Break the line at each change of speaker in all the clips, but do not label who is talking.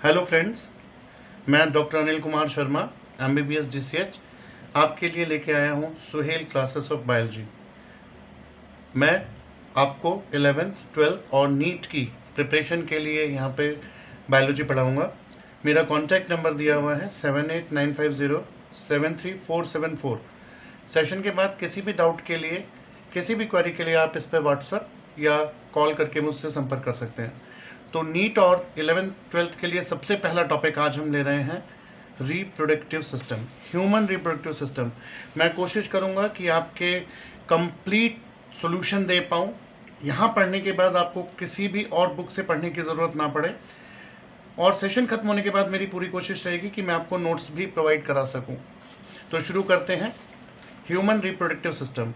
Hello friends, मैं doctor Anil Kumar Sharma MBBS DCH आपके लिए लेके आया हूँ सुहेल क्लासेस ऑफ बायोलॉजी। मैं आपको 11th, 12th और नीट की प्रिपरेशन के लिए यहाँ पे बायोलॉजी पढ़ाऊँगा। मेरा कॉन्टैक्ट नंबर दिया हुआ है 7895073474। सेशन के बाद किसी भी डाउट के लिए, किसी भी क्वेरी के लिए आप इस पर व्हाट्सएप या कॉल करके मुझसे संपर्क कर सकते हैं। तो नीट और 11th 12th के लिए सबसे पहला टॉपिक आज हम ले रहे हैं reproductive system, human reproductive system. मैं कोशिश करूंगा कि आपके कंप्लीट सॉल्यूशन दे पाऊँ। यहाँ पढ़ने के बाद आपको किसी भी और बुक से पढ़ने की ज़रूरत ना पड़े, और सेशन खत्म होने के बाद मेरी पूरी कोशिश रहेगी कि मैं आपको नोट्स भी प्रोवाइड करा सकूँ। तो शुरू करते हैं। Human reproductive system.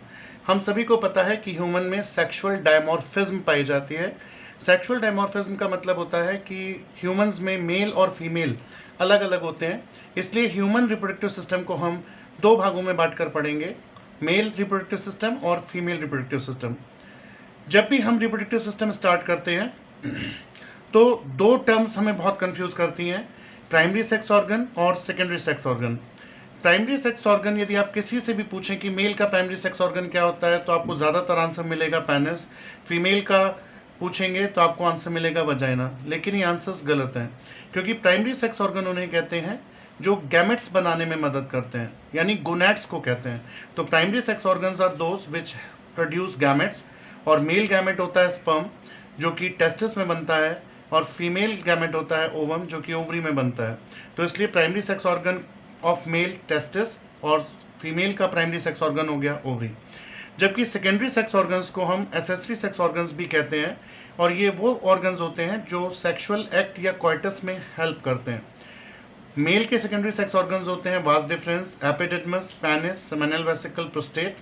हम सभी को पता है कि ह्यूमन में सेक्सुअल डायमॉर्फिज्म पाई जाती है। सेक्सुअल डायमॉर्फिज्म का मतलब होता है कि ह्यूमंस में मेल और फीमेल अलग अलग होते हैं। इसलिए ह्यूमन रिप्रोडक्टिव सिस्टम को हम दो भागों में बांटकर पढ़ेंगे, मेल रिप्रोडक्टिव सिस्टम और फीमेल रिप्रोडक्टिव सिस्टम। जब भी हम रिप्रोडक्टिव सिस्टम स्टार्ट करते हैं तो दो टर्म्स हमें बहुत कंफ्यूज करती हैं, प्राइमरी सेक्स ऑर्गन और secondary sex organ. Primary sex organ, यदि आप किसी से भी पूछें कि मेल का प्राइमरी सेक्स ऑर्गन क्या होता है तो आपको ज़्यादातर आंसर मिलेगा पेनिस। फीमेल का पूछेंगे तो आपको आंसर मिलेगा वजाइना। लेकिन ये आंसर्स गलत हैं, क्योंकि प्राइमरी सेक्स ऑर्गन उन्हें कहते हैं जो गैमेट्स बनाने में मदद करते हैं, यानी गोनैड्स को कहते हैं। तो primary sex organs are those which produce gametes, और मेल गैमेट होता है स्पर्म जो कि टेस्टिस में बनता है, और फीमेल गैमेट होता है ओवम जो कि ओवरी में बनता है। तो इसलिए primary sex organ of male testis और फीमेल का प्राइमरी सेक्स ऑर्गन हो गया ओवरी। जबकि सेकेंडरी सेक्स ऑर्गन्स को हम एसेसरी सेक्स ऑर्गन्स भी कहते हैं, और ये वो ऑर्गन्स होते हैं जो सेक्सुअल एक्ट या कोइटस में हेल्प करते हैं। मेल के सेकेंडरी सेक्स ऑर्गन्स होते हैं vas deferens, epididymis, penis, seminal vesicle, prostate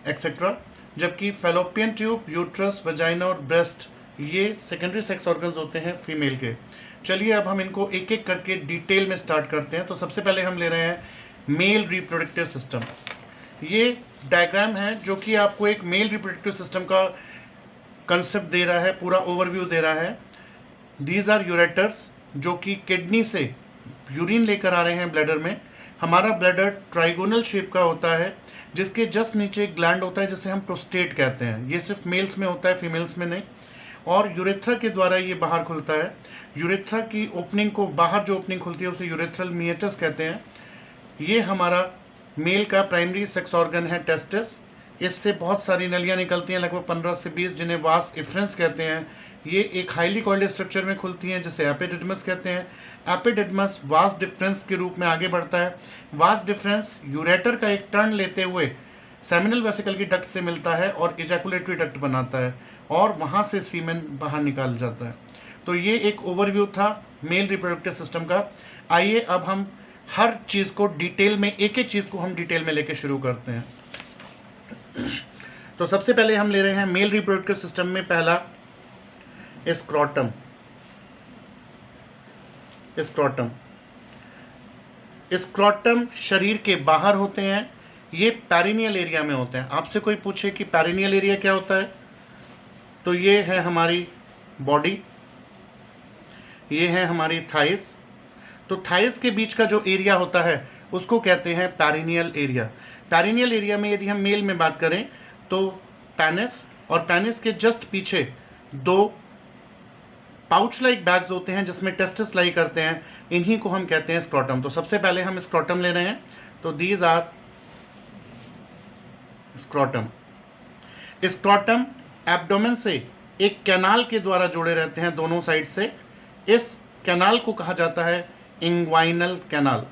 etcetera. जबकि फैलोपियन ट्यूब, यूट्रस, वजाइना और ब्रेस्ट ये सेकेंडरी सेक्स ऑर्गन्स होते हैं फीमेल के। चलिए अब हम इनको एक एक करके डिटेल में स्टार्ट करते हैं। तो सबसे पहले हम ले रहे हैं मेल रिप्रोडक्टिव सिस्टम। ये डायग्राम है जो कि आपको एक मेल रिप्रोडक्टिव सिस्टम का कंसेप्ट दे रहा है, पूरा ओवरव्यू दे रहा है। दीज आर यूरेटर्स जो कि किडनी से यूरिन लेकर आ रहे हैं ब्लैडर में। हमारा ब्लैडर ट्राइगोनल शेप का होता है, जिसके जस्ट नीचे एक ग्लैंड होता है जिसे हम प्रोस्टेट कहते हैं। ये सिर्फ मेल्स में होता है, फीमेल्स में नहीं। और यूरेथ्रा के द्वारा ये बाहर खुलता है। यूरेथ्रा की ओपनिंग को, बाहर जो ओपनिंग खुलती है उसे यूरेथ्रल मिएटस कहते हैं। ये हमारा मेल का प्राइमरी सेक्स ऑर्गन है टेस्टिस। इससे बहुत सारी नलियाँ निकलती हैं, लगभग 15 से 20, जिन्हें वास इफ्रेंस कहते हैं। ये एक हाईली कॉइल्ड स्ट्रक्चर में खुलती हैं जिसे एपिडिडमस कहते हैं। एपिडिडमस वास डिफरेंस के रूप में आगे बढ़ता है। वास डिफरेंस यूरेटर का एक टर्न लेते हुए सेमिनल वेसिकल की डक्ट से मिलता है और इजैकुलेटरी डक्ट बनाता है, और वहाँ से सीमेन बाहर निकाल जाता है। तो ये एक ओवरव्यू था मेल रिप्रोडक्टिव सिस्टम का। आइए अब हम हर चीज़ को डिटेल में, एक एक चीज़ को हम डिटेल में लेके शुरू करते हैं। तो सबसे पहले हम ले रहे हैं मेल रिप्रोडक्टिव सिस्टम में पहला स्क्रोटम। स्क्रोटम स्क्रोटम शरीर के बाहर होते हैं, ये पेरिनियल एरिया में होते हैं। आपसे कोई पूछे कि पेरिनियल एरिया क्या होता है, तो ये है हमारी बॉडी, ये है हमारी थाइस। तो थाइस के बीच का जो एरिया होता है उसको कहते हैं पेरिनियल एरिया। पेरिनियल एरिया में यदि हम मेल में बात करें तो पेनिस, और पेनिस के जस्ट पीछे दो पाउच लाइक बैग्स होते हैं जिसमें टेस्टिस लाई करते हैं, इन्हीं को हम कहते हैं स्क्रोटम। तो सबसे पहले हम स्क्रोटम ले रहे हैं। तो these are scrotum. Scrotum abdomen से एक कैनाल के द्वारा जुड़े रहते हैं दोनों साइड से। इस कैनाल को कहा जाता है इंग्वाइनल कैनाल।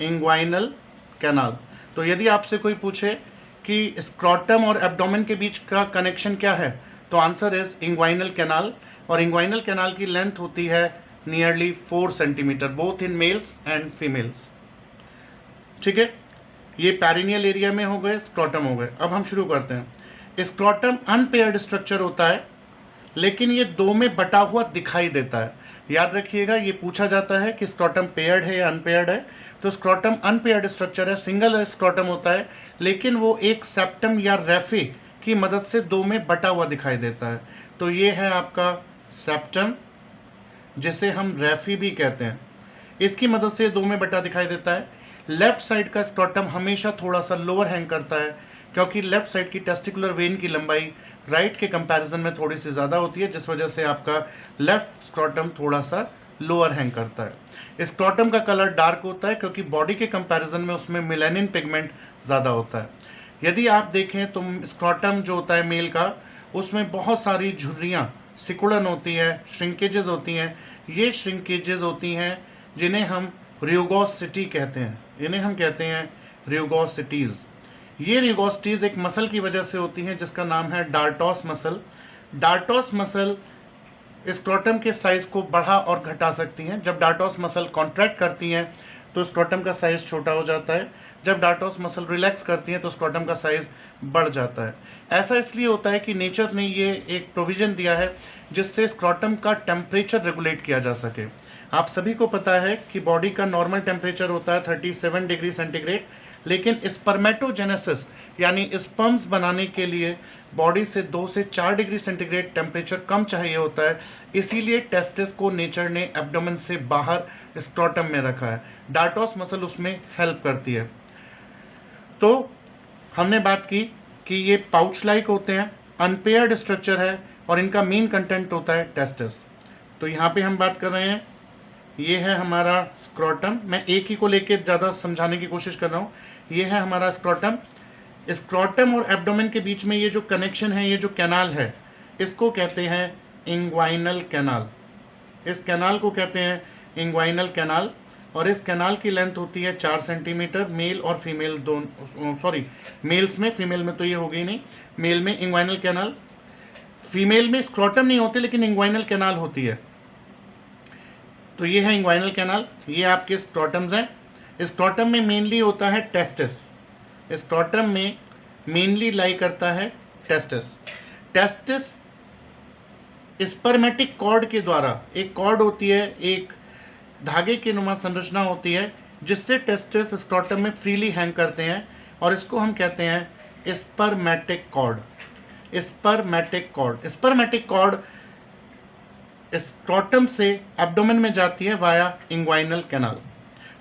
Inguinal canal. तो यदि आपसे कोई पूछे कि स्क्रोटम और एब्डोमेन के बीच का कनेक्शन क्या है, तो आंसर इज इंग्वाइनल कैनाल। और इंग्वाइनल कैनाल की लेंथ होती है nearly 4 centimetre, both in males and females. ठीक है, ये पेरिनियल एरिया में हो गए, स्क्रोटम हो गए। अब हम शुरू करते हैं। स्क्रोटम अनपेयर्ड स्ट्रक्चर होता है, लेकिन ये दो में बटा हुआ दिखाई देता है। याद रखिएगा, ये पूछा जाता है कि स्क्रोटम पेयर्ड है या अनपेयर्ड है। तो स्क्रोटम अनपेयर्ड स्ट्रक्चर है, सिंगल स्क्रोटम होता है, लेकिन वो एक सेप्टम या रेफे की मदद से दो में बटा हुआ दिखाई देता है। तो ये है आपका सेप्टम, जिसे हम रेफी भी कहते हैं। इसकी मदद से 2 में बटा दिखाई देता है। लेफ्ट साइड का स्क्रॉटम हमेशा थोड़ा सा लोअर हैंग करता है, क्योंकि लेफ्ट साइड की टेस्टिकुलर वेन की लंबाई राइट के कंपैरिजन में थोड़ी सी ज़्यादा होती है, जिस वजह से आपका लेफ्ट स्क्रॉटम थोड़ा सा लोअर हैंग करता है। स्क्रॉटम का कलर डार्क होता है, क्योंकि बॉडी के कंपैरिजन में उसमें मेलानिन पिगमेंट ज़्यादा होता है। यदि आप देखें तो स्क्रॉटम जो होता है मेल का, उसमें बहुत सारी झुर्रियाँ, सिकुड़न होती है, श्रिंकेजेस होती हैं। ये श्रिंकेजेस होती हैं जिन्हें हम रियोगोसिटी कहते हैं, इन्हें हम कहते हैं रियोगोसिटीज़। ये रियोगोसिटीज़ एक मसल की वजह से होती हैं जिसका नाम है dartos muscle. Dartos muscle scrotum के साइज़ को बढ़ा और घटा सकती हैं। जब डार्टोस मसल कॉन्ट्रैक्ट करती हैं तो स्क्रोटम का साइज़ छोटा हो जाता है, जब डार्टोस मसल रिलैक्स करती हैं तो स्क्रोटम का साइज़ बढ़ जाता है। ऐसा इसलिए होता है कि नेचर ने ये एक प्रोविज़न दिया है जिससे स्क्रोटम का टेम्परेचर रेगुलेट किया जा सके। आप सभी को पता है कि बॉडी का नॉर्मल टेम्परेचर होता है 37 डिग्री सेंटीग्रेड, लेकिन स्पर्मेटोजेनेसिस यानी स्पर्म्स बनाने के लिए बॉडी से 2 से 4 डिग्री सेंटीग्रेड टेम्परेचर कम चाहिए होता है। इसीलिए टेस्टिस को नेचर ने एब्डोमेन से बाहर स्क्रोटम में रखा है। डार्टोस मसल उसमें हेल्प करती है। तो हमने बात की कि ये पाउच लाइक होते हैं, अनपेयर्ड स्ट्रक्चर है और इनका मेन कंटेंट होता है टेस्टिस। तो यहाँ पे हम बात कर रहे हैं, ये है हमारा स्क्रोटम। मैं एक ही को लेके ज़्यादा समझाने की कोशिश कर रहा हूँ। ये है हमारा स्क्रोटम। स्क्रोटम और एब्डोमेन के बीच में ये जो कनेक्शन है, ये जो कैनाल है, इसको कहते हैं इंग्वाइनल कैनाल। इस कैनाल को कहते हैं इंग्वाइनल कैनाल, और इस कैनाल की लेंथ होती है 4 सेंटीमीटर। मेल और फीमेल दोनों, सॉरी मेल्स में, फीमेल में तो ये हो गई नहीं, मेल में इंग्वाइनल कैनाल, फीमेल में स्क्रोटम नहीं होते लेकिन इंग्वाइनल कैनाल होती है। तो ये है इंग्वाइनल कैनाल, ये आपके स्क्रोटम्स हैं। स्क्रोटम में मेनली होता है टेस्टिस, स्क्रोटम में मेनली लाई करता है टेस्टिस। टेस्टिस स्पर्मेटिक कॉर्ड के द्वारा, एक कॉर्ड होती है, एक धागे की नुमा संरचना होती है जिससे टेस्टिस स्क्रोटम में फ्रीली हैंग करते हैं, और इसको हम कहते हैं spermatic cord. Spermatic cord, spermatic cord scrotum से एब्डोमेन में जाती है वाया इंग्वाइनल कैनाल,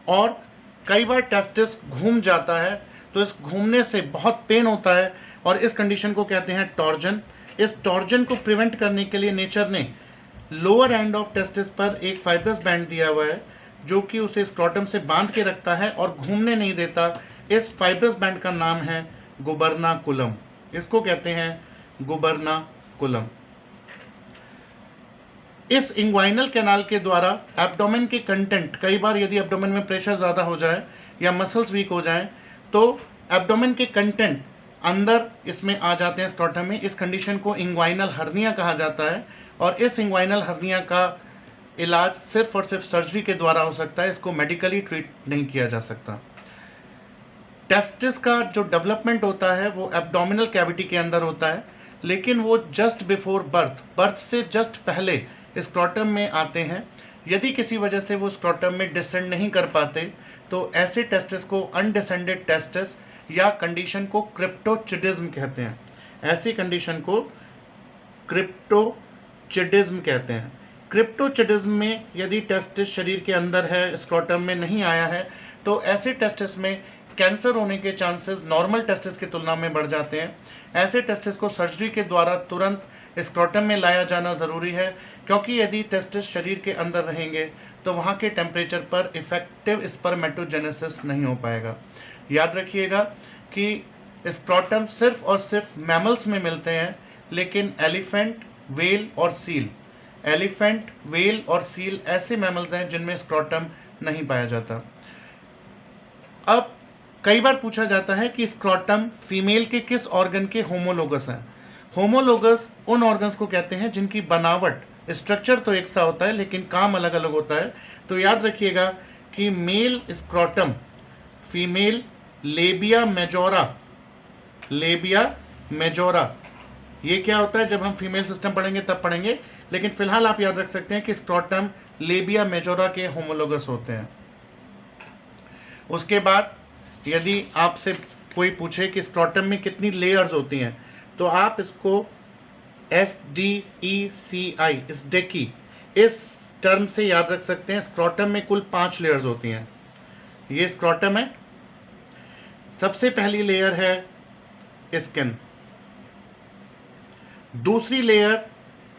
और कई बार टेस्टिस घूम जाता है तो इस घूमने से बहुत पेन होता है, और इस कंडीशन को कहते हैं टॉर्जन। इस टॉर्जन को प्रिवेंट करने के लिए नेचर ने लोअर एंड ऑफ टेस्टिस पर एक फाइब्रस बैंड दिया हुआ है जो कि उसे स्क्रोटम से बांध के रखता है और घूमने नहीं देता। इस फाइब्रस बैंड का नाम है गुबर्नाकुलम। इसको कहते हैं गुबर्नाकुलम। इस इंग्वाइनल कैनाल के द्वारा एब्डोमेन के कंटेंट, कई बार यदि एब्डोमेन में प्रेशर ज़्यादा हो जाए या मसल्स वीक हो जाएं तो एब्डोमेन के कंटेंट अंदर इसमें आ जाते हैं स्क्रोटम में। इस कंडीशन को इंग्वाइनल हर्निया कहा जाता है, और इस इंग्वाइनल हर्निया का इलाज सिर्फ और सिर्फ सर्जरी के द्वारा हो सकता है, इसको मेडिकली ट्रीट नहीं किया जा सकता। टेस्टिस का जो डेवलपमेंट होता है वो एब्डोमिनल कैविटी के अंदर होता है, लेकिन वो जस्ट बिफोर बर्थ, बर्थ से जस्ट पहले स्क्रोटम में आते हैं। यदि किसी वजह से वो स्क्रोटम में डिसेंड नहीं कर पाते तो ऐसे टेस्टिस को अनडिसेंडेड टेस्टिस या कंडीशन को क्रिप्टोचिडिज्म कहते हैं। ऐसी कंडीशन को क्रिप्टोचिडिज्म कहते हैं। क्रिप्टोचिडिज्म में यदि टेस्टिस शरीर के अंदर है, स्क्रोटम में नहीं आया है, तो ऐसे टेस्टिस में कैंसर होने के चांसेस नॉर्मल टेस्टिस की तुलना में बढ़ जाते हैं। ऐसे टेस्टिस को सर्जरी के द्वारा तुरंत स्क्रोटम में लाया जाना ज़रूरी है, क्योंकि यदि टेस्टिस शरीर के अंदर रहेंगे तो वहाँ के टेम्परेचर पर इफेक्टिव स्पर्मेटोजेनेसिस नहीं हो पाएगा। याद रखिएगा कि स्क्रोटम सिर्फ और सिर्फ मैमल्स में मिलते हैं, लेकिन एलिफेंट, वेल और सील, एलिफेंट, वेल और सील ऐसे मैमल्स हैं जिनमें स्क्रोटम नहीं पाया जाता। अब कई बार पूछा जाता है कि स्क्रोटम फीमेल के किस ऑर्गन के होमोलोगस हैं। होमोलोगस उन ऑर्गन्स को कहते हैं जिनकी बनावट, स्ट्रक्चर तो एक सा होता है लेकिन काम अलग अलग होता है। तो याद रखिएगा कि male scrotum, female labia majora, labia majora, ये क्या होता है जब हम फीमेल सिस्टम पढ़ेंगे तब पढ़ेंगे, लेकिन फिलहाल आप याद रख सकते हैं कि स्क्रोटम लेबिया मेजोरा के होमोलोगस होते हैं। उसके बाद यदि आपसे कोई पूछे कि स्क्रोटम में कितनी लेयर्स होती हैं, तो आप इसको SDECI, स्डेकी, इस टर्म से याद रख सकते हैं, स्क्रॉटम में कुल 5 लेयर्स होती हैं। ये स्क्रॉटम है, सबसे पहली लेयर है स्किन, दूसरी लेयर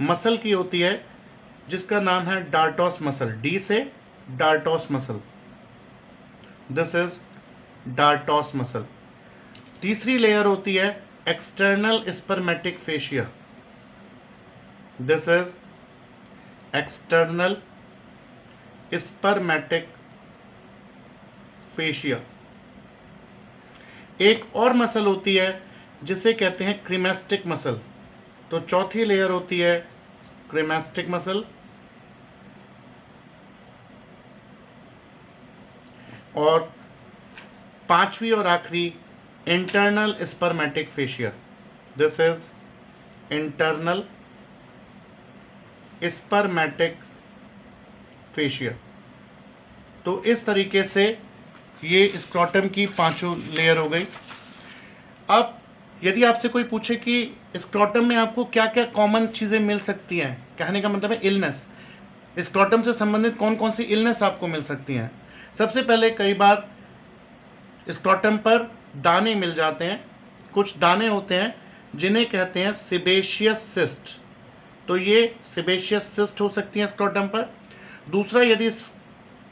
मसल की होती है जिसका नाम है डार्टोस मसल, डी से dartos muscle, this is dartos muscle. तीसरी लेयर होती है external spermatic fascia, this is external spermatic fascia. एक और मसल होती है जिसे कहते हैं क्रीमेस्टिक मसल, तो चौथी लेयर होती है क्रीमेस्टिक मसल। और पांचवी और आखिरी internal spermatic fascia, this is internal spermatic fascia. तो इस तरीके से ये स्क्रॉटम की 5 लेयर हो गई। अब यदि आपसे कोई पूछे कि स्क्रॉटम में आपको क्या क्या कॉमन चीज़ें मिल सकती हैं, कहने का मतलब है इलनेस, स्क्रॉटम से संबंधित कौन कौन सी इलनेस आपको मिल सकती हैं। सबसे पहले कई बार स्क्रॉटम पर दाने मिल जाते हैं, कुछ दाने होते हैं जिन्हें कहते हैं सिबेशियस सिस्ट, तो ये सिबेशियस सिस्ट हो सकती है स्क्रॉटम पर। दूसरा, यदि इस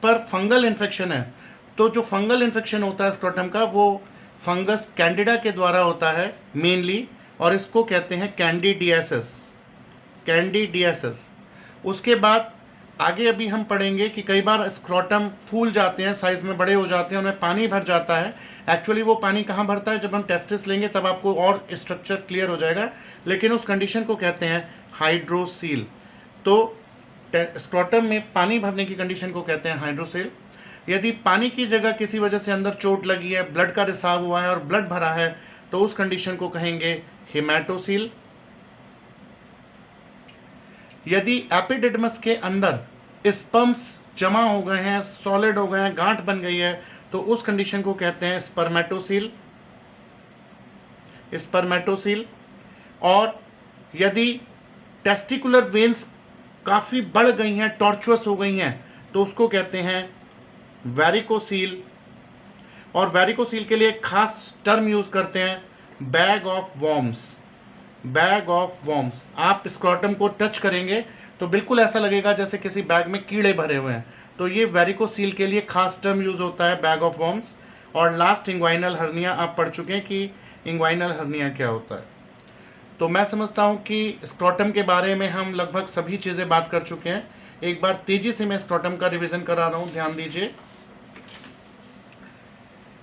पर फंगल इन्फेक्शन है तो जो फंगल इन्फेक्शन होता है स्क्रॉटम का वो फंगस कैंडिडा के द्वारा होता है मेनली, और इसको कहते हैं कैंडिडियासिस, कैंडिडियासिस। उसके बाद आगे अभी हम पढ़ेंगे कि कई बार स्क्रॉटम फूल जाते हैं, साइज में बड़े हो जाते हैं, उनमें पानी भर जाता है। एक्चुअली वो पानी कहाँ भरता है, जब हम टेस्टिस लेंगे तब आपको और स्ट्रक्चर क्लियर हो जाएगा, लेकिन उस कंडीशन को कहते हैं हाइड्रोसील। तो स्क्रॉटम में पानी भरने की कंडीशन को कहते हैं हाइड्रोसील। यदि पानी की जगह किसी वजह से अंदर चोट लगी है, ब्लड का रिसाव हुआ है और ब्लड भरा है, तो उस कंडीशन को कहेंगे हेमाटोसील। यदि एपिडिडमस के अंदर स्पर्म्स जमा हो गए हैं, सॉलिड हो गए हैं, गांठ बन गई है, तो उस कंडीशन को कहते हैं स्पर्मेटोसील, स्पर्मेटोसील। और यदि टेस्टिकुलर वेन्स काफ़ी बढ़ गई हैं, टॉर्चुअस हो गई हैं, तो उसको कहते हैं वैरिकोसील। और वैरिकोसील के लिए एक खास टर्म यूज़ करते हैं, bag of worms, bag of worms. आप स्क्रॉटम को टच करेंगे तो बिल्कुल ऐसा लगेगा जैसे किसी बैग में कीड़े भरे हुए हैं, तो ये वैरिकोसील के लिए खास टर्म यूज़ होता है, बैग ऑफ वॉर्म्स। और लास्ट इंग्वाइनल हर्निया, आप पढ़ चुके हैं कि इंग्वाइनल हर्निया क्या होता है। तो मैं समझता हूँ कि स्क्रॉटम के बारे में हम लगभग सभी चीज़ें बात कर चुके हैं। एक बार तेज़ी से मैं स्क्रॉटम का रिवीजन करा रहा हूँ, ध्यान दीजिए।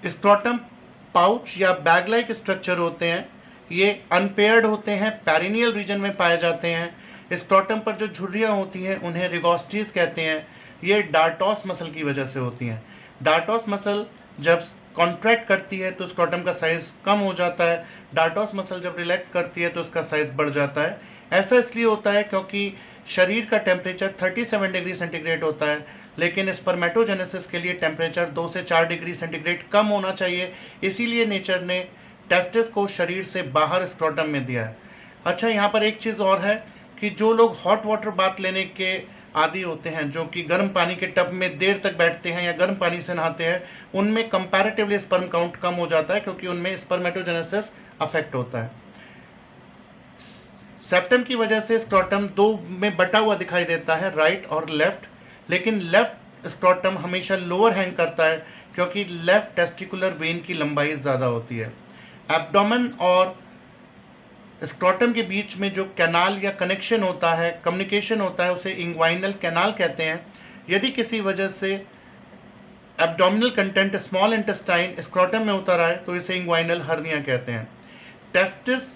स्क्रॉटम पाउच या बैग लाइक स्ट्रक्चर होते हैं, ये अनपेयर्ड होते हैं, पेरिनियल रीजन में पाए जाते हैं। स्क्रॉटम पर जो झुर्रियाँ होती हैं उन्हें रिगोस्टीज कहते हैं, ये डार्टोस मसल की वजह से होती हैं। डार्टोस मसल जब कॉन्ट्रैक्ट करती है तो स्क्रॉटम का साइज कम हो जाता है, डार्टोस मसल जब रिलैक्स करती है तो उसका साइज बढ़ जाता है। ऐसा इसलिए होता है क्योंकि शरीर का टेम्परेचर 37 डिग्री सेंटीग्रेड होता है, लेकिन स्पर्मेटोजेनेसिस के लिए टेम्परेचर 2 से 4 डिग्री सेंटीग्रेड कम होना चाहिए, इसीलिए नेचर ने टेस्टिस को शरीर से बाहर स्क्रॉटम में दिया है। अच्छा, यहाँ पर एक चीज़ और है कि जो लोग हॉट वाटर बाथ लेने के आदि होते हैं, जो कि गर्म पानी के टब में देर तक बैठते हैं या गर्म पानी से नहाते हैं, उनमें कंपैरेटिवली स्पर्म काउंट कम हो जाता है क्योंकि उनमें स्पर्मेटोजेनेसिस अफेक्ट होता है। सेप्टम की वजह से स्क्रॉटम 2 में बटा हुआ दिखाई देता है, राइट और लेफ्ट, लेकिन लेफ्ट स्क्रॉटम हमेशा लोअर हैंग करता है क्योंकि लेफ्ट टेस्टिकुलर वेन की लंबाई ज़्यादा होती है। एब्डोमेन और स्क्रॉटम के बीच में जो कैनाल या कनेक्शन होता है, कम्युनिकेशन होता है, उसे इंग्वाइनल कैनाल कहते हैं। यदि किसी वजह से abdominal content small intestine scrotum में उतर आए तो इसे इंग्वाइनल हर्निया कहते हैं। टेस्टिस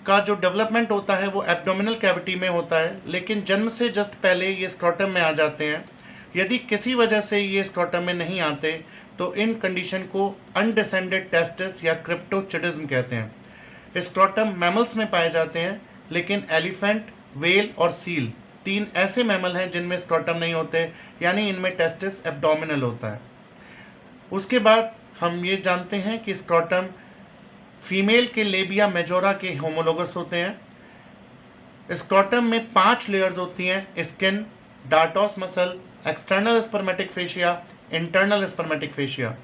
का जो डेवलपमेंट होता है वो एब्डोमिनल कैविटी में होता है, लेकिन जन्म से जस्ट पहले ये स्क्रॉटम में आ जाते हैं। यदि किसी वजह से ये स्क्रॉटम में नहीं आते तो इन कंडीशन को अनडिसेंडेड टेस्टिस या क्रिप्टोचिडिज्म कहते हैं। स्क्रॉटम मैमल्स में पाए जाते हैं, लेकिन एलिफेंट, व्हेल और सील 3 ऐसे मैमल हैं जिनमें स्क्रॉटम नहीं होते, यानी इनमें टेस्टिस एब्डोमिनल होता है। उसके बाद हम ये जानते हैं कि स्क्रॉटम फीमेल के लेबिया मेजोरा के होमोलोगस होते हैं। स्क्रॉटम में 5 लेयर्स होती हैं, skin, dartos muscle, external spermatic fascia, internal spermatic fascia.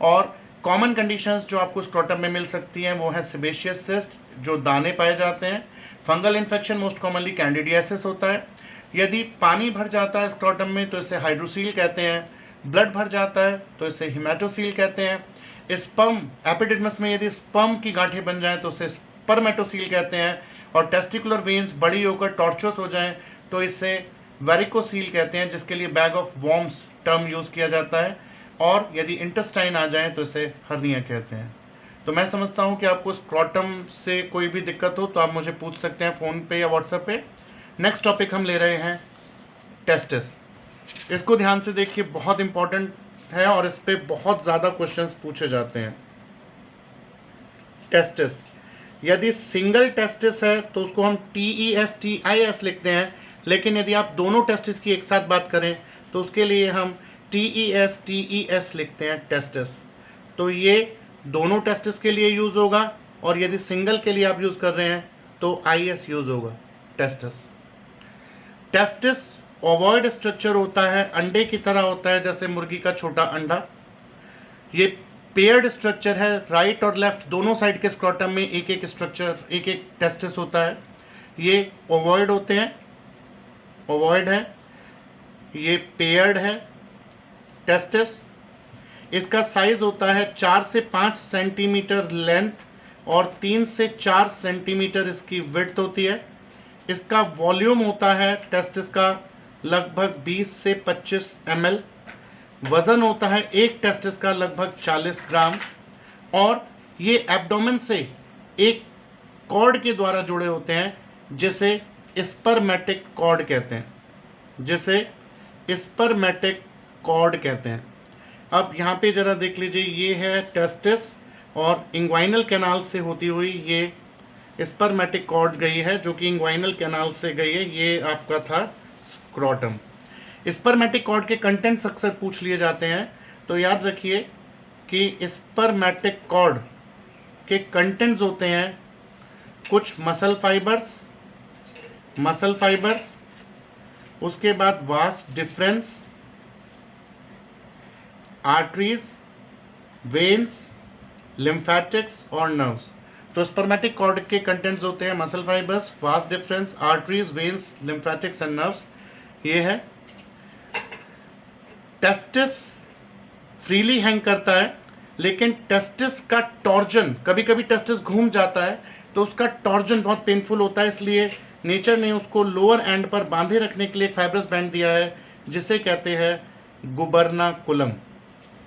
और कॉमन कंडीशंस जो आपको स्क्रोटम में मिल सकती हैं वो है सेबेशियस सिस्ट, जो दाने पाए जाते हैं। Fungal infection most commonly candidiasis होता है। यदि पानी भर जाता है स्क्रोटम में तो इसे हाइड्रोसील कहते हैं। ब्लड भर जाता है तो इसे हिमेटोसील कहते हैं। स्पर्म एपिडिडमस में यदि स्पर्म की गांठें बन जाएं तो इसे स्पर्मेटोसील कहते हैं। और टेस्टिकुलर वेन्स बड़ी होकर टॉर्चुअस हो जाएं तो इसे वेरिकोसील कहते हैं, जिसके लिए bag of worms term use किया जाता है। और यदि इंटेस्टाइन आ जाए तो इसे हर्निया कहते हैं। तो मैं समझता हूँ कि आपको स्क्रोटम से कोई भी दिक्कत हो तो आप मुझे पूछ सकते हैं फ़ोन पे या व्हाट्सएप पे। नेक्स्ट टॉपिक हम ले रहे हैं टेस्टिस। इसको ध्यान से देखिए, बहुत इंपॉर्टेंट है और इस पे बहुत ज़्यादा क्वेश्चंस पूछे जाते हैं। टेस्टिस, यदि सिंगल टेस्टिस है तो उसको हम TESTIS लिखते हैं, लेकिन यदि आप दोनों टेस्टिस की एक साथ बात करें तो उसके लिए हम TES लिखते हैं, टेस्टिस। तो ये दोनों टेस्टिस के लिए यूज़ होगा, और यदि सिंगल के लिए आप यूज़ कर रहे हैं तो IS यूज़ होगा, टेस्टिस। टेस्टिस ओवॉइड स्ट्रक्चर होता है, अंडे की तरह होता है, जैसे मुर्गी का छोटा अंडा। ये पेयर्ड स्ट्रक्चर है, राइट और लेफ्ट दोनों साइड के स्क्रोटम में एक एक स्ट्रक्चर, एक एक टेस्टिस होता है। ये ओवॉइड होते हैं, ओवॉइड है। ये पेयर्ड है टेस्टिस। इसका साइज होता है 4 से 5 सेंटीमीटर लेंथ और 3 से 4 सेंटीमीटर इसकी विड्थ होती है। इसका वॉल्यूम होता है टेस्टिस का लगभग 20 से 25 ml। वज़न होता है एक टेस्टिस का लगभग 40 ग्राम। और ये एब्डोमेन से एक कॉर्ड के द्वारा जुड़े होते हैं जिसे स्पर्मेटिक कॉर्ड कहते हैं, जिसे स्पर्मेटिक कॉर्ड कहते हैं। अब यहाँ पे ज़रा देख लीजिए, ये है टेस्टिस और इंग्वाइनल कैनाल से होती हुई ये स्पर्मेटिक कॉर्ड गई है, जो कि इंग्वाइनल कैनाल से गई है। ये आपका था स्क्रोटम। स्पर्मेटिक कॉर्ड के कंटेंट्स अक्सर पूछ लिए जाते हैं, तो याद रखिए कि स्पर्मेटिक कॉर्ड के कंटेंट्स होते हैं कुछ मसल फाइबर्स, उसके बाद vas deferens, arteries, veins, lymphatics और नर्व्स। तो स्पर्मेटिक कॉर्ड के कंटेंट्स होते हैं muscle fibres, vas deferens, arteries, veins, lymphatics and nerves. ये है। टेस्टिस फ्रीली हैंग करता है, लेकिन टेस्टिस का टॉर्जन, कभी कभी टेस्टिस घूम जाता है तो उसका टॉर्जन बहुत पेनफुल होता है, इसलिए नेचर ने उसको लोअर एंड पर बांधे रखने के लिए एक फाइब्रस बैंड दिया है, जिसे कहते हैं गुबर्नाकुलम।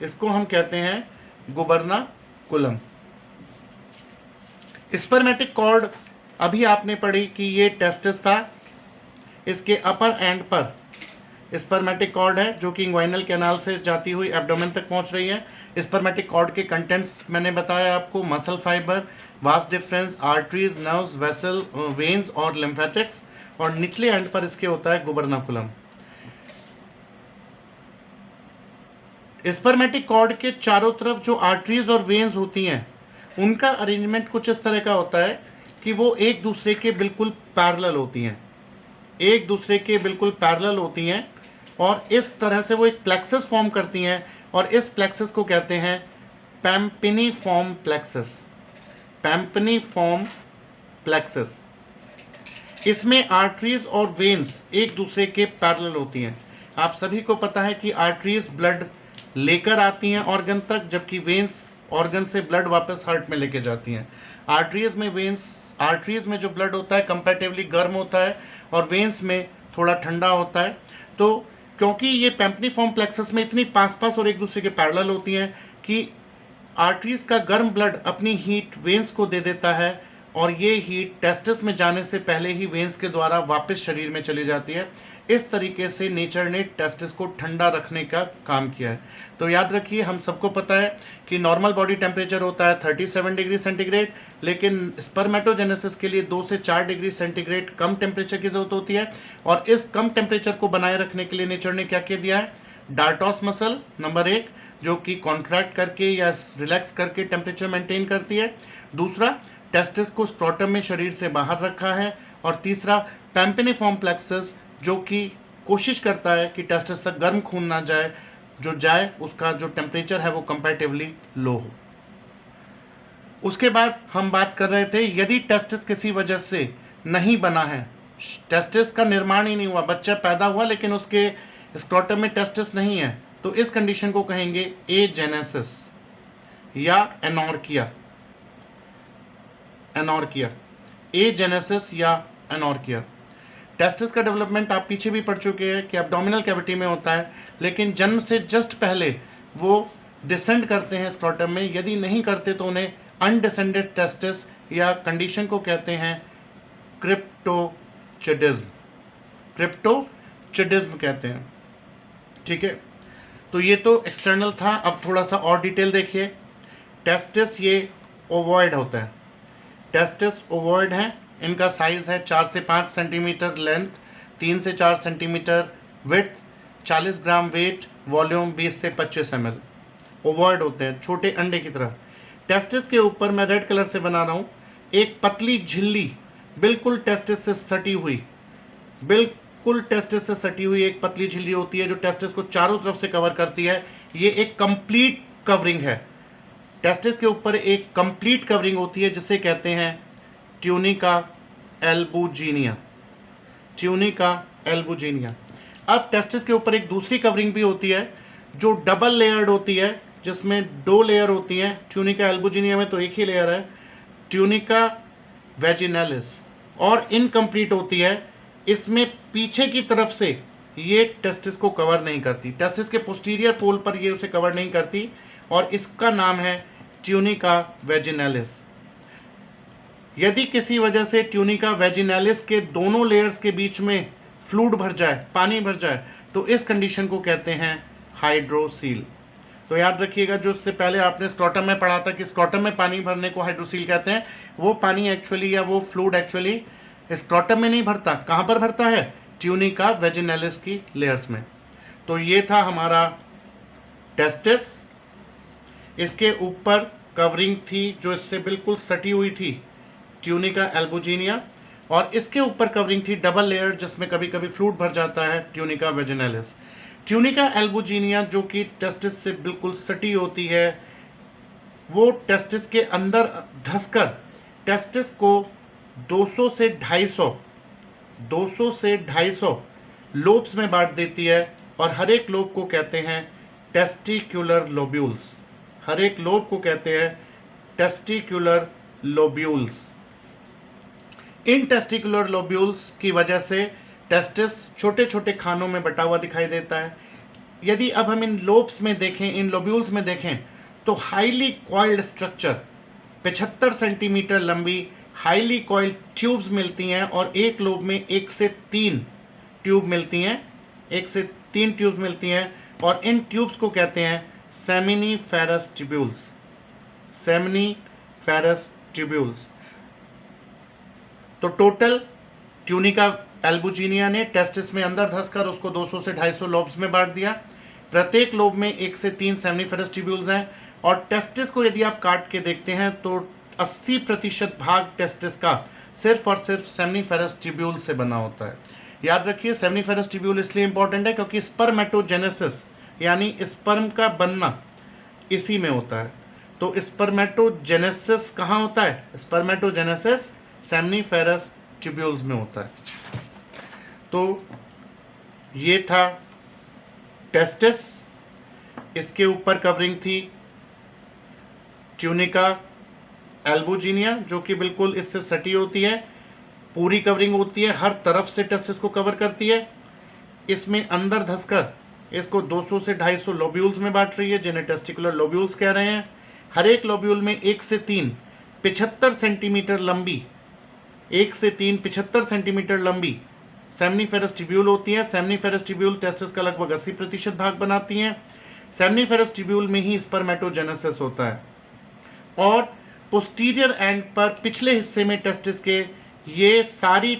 इसको हम कहते हैं गुबर्नाकुलम। स्पर्मेटिक कॉर्ड अभी आपने पढ़ी कि ये टेस्टिस था, इसके अपर एंड पर स्पर्मेटिक कॉर्ड है जो कि इंग्वाइनल कैनाल से जाती हुई एब्डोमेन तक पहुंच रही है। स्पर्मेटिक कॉर्ड के कंटेंट्स मैंने बताया आपको, muscle fibre, vas deferens, arteries, nerves, vessel, veins और लिम्फेटिक्स। और निचले एंड पर इसके होता है गुबर्नाकुलम। स्पर्मेटिक कॉर्ड के चारों तरफ जो आर्टरीज और वेन्स होती हैं, उनका अरेंजमेंट कुछ इस तरह का होता है कि वो एक दूसरे के बिल्कुल पैरेलल होती हैं, एक दूसरे के बिल्कुल पैरेलल होती हैं, और इस तरह से वो एक प्लेक्सस फॉर्म करती हैं, और इस प्लेक्सस को कहते हैं पैम्पिनीफॉर्म प्लेक्सस। पैम्पिनीफॉर्म प्लेक्सस। इसमें आर्टरीज और वेन्स एक दूसरे के पैरेलल होती हैं। आप सभी को पता है कि आर्टरीज ब्लड लेकर आती हैं ऑर्गन तक, जबकि वेन्स ऑर्गन से ब्लड वापस हार्ट में लेके जाती हैं। आर्टरीज में जो ब्लड होता है कंपैरेटिवली गर्म होता है और वेन्स में थोड़ा ठंडा होता है। तो क्योंकि ये पैम्पिनीफॉर्म प्लेक्सस में इतनी पास और एक दूसरे के पैरेलल होती हैं कि आर्टरीज का गर्म ब्लड अपनी हीट वेन्स को दे देता है, और ये हीट टेस्टिस में जाने से पहले ही वेन्स के द्वारा वापस शरीर में चली जाती है। इस तरीके से नेचर ने टेस्टिस को ठंडा रखने का काम किया है। तो याद रखिए, हम सबको पता है कि नॉर्मल बॉडी टेम्परेचर होता है 37 डिग्री सेंटीग्रेड, लेकिन स्पर्मेटोजेनेसिस के लिए 2 से 4 डिग्री सेंटीग्रेड कम टेम्परेचर की जरूरत होती है। और इस कम टेम्परेचर को बनाए रखने के लिए नेचर ने क्या किया दिया है? डार्टोस मसल नंबर 1, जो कि कॉन्ट्रैक्ट करके या रिलैक्स करके टेम्परेचर मेंटेन करती है। दूसरा, टेस्टिस को स्क्रोटम में शरीर से बाहर रखा है। और तीसरा, पैम्पिनीफॉर्म प्लेक्सस, जो कि कोशिश करता है कि टेस्टिस तक गर्म खून ना जाए, जो जाए उसका जो टेम्परेचर है वो कंपैरेटिवली लो हो। उसके बाद हम बात कर रहे थे यदि टेस्टिस किसी वजह से नहीं बना है, टेस्टिस का निर्माण ही नहीं हुआ, बच्चा पैदा हुआ लेकिन उसके स्क्रोटम में टेस्टिस नहीं है, तो इस कंडीशन को कहेंगे एजेनेसिस या एनॉर्किया। एजेनेसिस या एनॉर्किया। टेस्टिस का डेवलपमेंट आप पीछे भी पढ़ चुके हैं कि एब्डोमिनल कैविटी में होता है, लेकिन जन्म से जस्ट पहले वो डिसेंड करते हैं स्क्रोटम में। यदि नहीं करते तो उन्हें अनडिसेंडेड टेस्टिस या कंडीशन को कहते हैं क्रिप्टोचिडिज्म। क्रिप्टोचिडिज्म कहते हैं। ठीक है, तो ये तो एक्सटर्नल था। अब थोड़ा सा और डिटेल देखिए। टेस्टिस ये ओवॉइड होता है, टेस्टिस ओवॉइड हैं। इनका साइज़ है 4 से 5 सेंटीमीटर लेंथ, 3 से 4 centimetre width, 40 gram weight, volume 20 से 25 ml। ओवॉइड होते हैं, छोटे अंडे की तरह। टेस्टिस के ऊपर मैं रेड कलर से बना रहा हूँ एक पतली झिल्ली, बिल्कुल टेस्टिस से सटी हुई, बिल्कुल टेस्टिस से सटी हुई एक पतली झिल्ली होती है जो टेस्टिस को चारों तरफ से कवर करती है। ये एक कंप्लीट कवरिंग है। टेस्टिस के ऊपर एक कंप्लीट कवरिंग होती है जिसे कहते हैं ट्यूनिका एल्बुजिनिया। Tunica albuginea. अब टेस्टिस के ऊपर एक दूसरी कवरिंग भी होती है जो डबल लेयर्ड होती है, जिसमें 2 लेयर होती हैं। ट्यूनिका एल्बुजिनिया में तो एक ही लेयर है, ट्यूनिका वेजिनैलिस, और इनकम्प्लीट होती है। इसमें पीछे की तरफ से ये टेस्टिस को कवर नहीं करती, टेस्टिस के पोस्टीरियर पोल पर ये उसे कवर नहीं करती, और इसका नाम है ट्यूनिका वेजिनैलिस। यदि किसी वजह से ट्यूनिका वेजिनैलिस के दोनों लेयर्स के बीच में फ्लूइड भर जाए, पानी भर जाए, तो इस कंडीशन को कहते हैं हाइड्रोसील। तो याद रखिएगा, जो इससे पहले आपने स्क्रोटम में पढ़ा था कि स्क्रोटम में पानी भरने को हाइड्रोसील कहते हैं, वो पानी एक्चुअली या वो फ्लूइड एक्चुअली स्क्रोटम में नहीं भरता। कहाँ पर भरता है? ट्यूनिका वेजिनैलिस की लेयर्स में। तो ये था हमारा टेस्टिस। इसके ऊपर कवरिंग थी जो इससे बिल्कुल सटी हुई थी, ट्यूनिका एल्बुजिनिया, और इसके ऊपर कवरिंग थी डबल लेयर जिसमें कभी कभी फ्लूइड भर जाता है, ट्यूनिका वेजिनैलिस। ट्यूनिका एल्बुजिनिया जो कि टेस्टिस से बिल्कुल सटी होती है, वो टेस्टिस के अंदर धंसकर टेस्टिस को 200 से 250 लोब्स में बांट देती है, और हर एक लोब को कहते हैं टेस्टिक्युलर लोब्यूल्स। हर एक लोब को कहते हैं टेस्टिक्युलर लोब्यूल्स। इन टेस्टिकुलर लोब्यूल्स की वजह से टेस्टिस छोटे छोटे खानों में बटा हुआ दिखाई देता है। यदि अब हम इन लोब्स में देखें, इन लोब्यूल्स में देखें, तो हाईली कॉइल्ड स्ट्रक्चर 75 सेंटीमीटर लंबी हाईली कॉइल्ड ट्यूब्स मिलती हैं, और एक लोब में 1 से 3 ट्यूब मिलती हैं, 1 से 3 ट्यूब्स मिलती हैं, और इन ट्यूब्स को कहते हैं सेमिनिफेरस ट्यूब्यूल्स। Seminiferous tubules. तो टोटल ट्यूनिका एल्बुजिनिया ने टेस्टिस में अंदर धंसकर उसको 200 से 250 लोब्स में बांट दिया। प्रत्येक लोब में 1 से 3 सेमिनिफेरस ट्यूब्यूल्स हैं, और टेस्टिस को यदि आप काट के देखते हैं तो 80% भाग टेस्टिस का सिर्फ और सिर्फ सेमिनिफेरस ट्यूब्यूल से बना होता है। याद रखिए, सेमिनिफेरस ट्यूब्यूल इसलिए इंपॉर्टेंट है क्योंकि स्पर्मेटोजेनेसिस यानी स्पर्म का बनना इसी में होता है। तो स्पर्मेटोजेनेसिस कहाँ होता है? स्पर्मेटोजेनेसिस सेमिनिफेरस ट्यूब्यूल्स में होता है। तो ये था टेस्टिस। इसके ऊपर कवरिंग थी ट्यूनिका एल्बुजिनिया जो कि बिल्कुल इससे सटी होती है, पूरी कवरिंग होती है, हर तरफ से टेस्टिस को कवर करती है। इसमें अंदर धंसकर इसको 200 से 250 लोब्यूल्स में बांट रही है, जिन्हें टेस्टिकुलर लोब्यूल्स कह रहे हैं। हर एक लोब्यूल में 1 से 3 75 सेंटीमीटर लंबी, 1 से 3 75 सेंटीमीटर लंबी सेमिनिफेरस ट्यूब्यूल होती है। सेमिनिफेरस ट्यूब्यूल टेस्टिस का लगभग 80% भाग बनाती हैं। सेमिनिफेरस ट्यूब्यूल में ही स्पर्मेटोजेनेसिस होता है, और पोस्टीरियर एंड पर पिछले हिस्से में टेस्टिस के ये सारी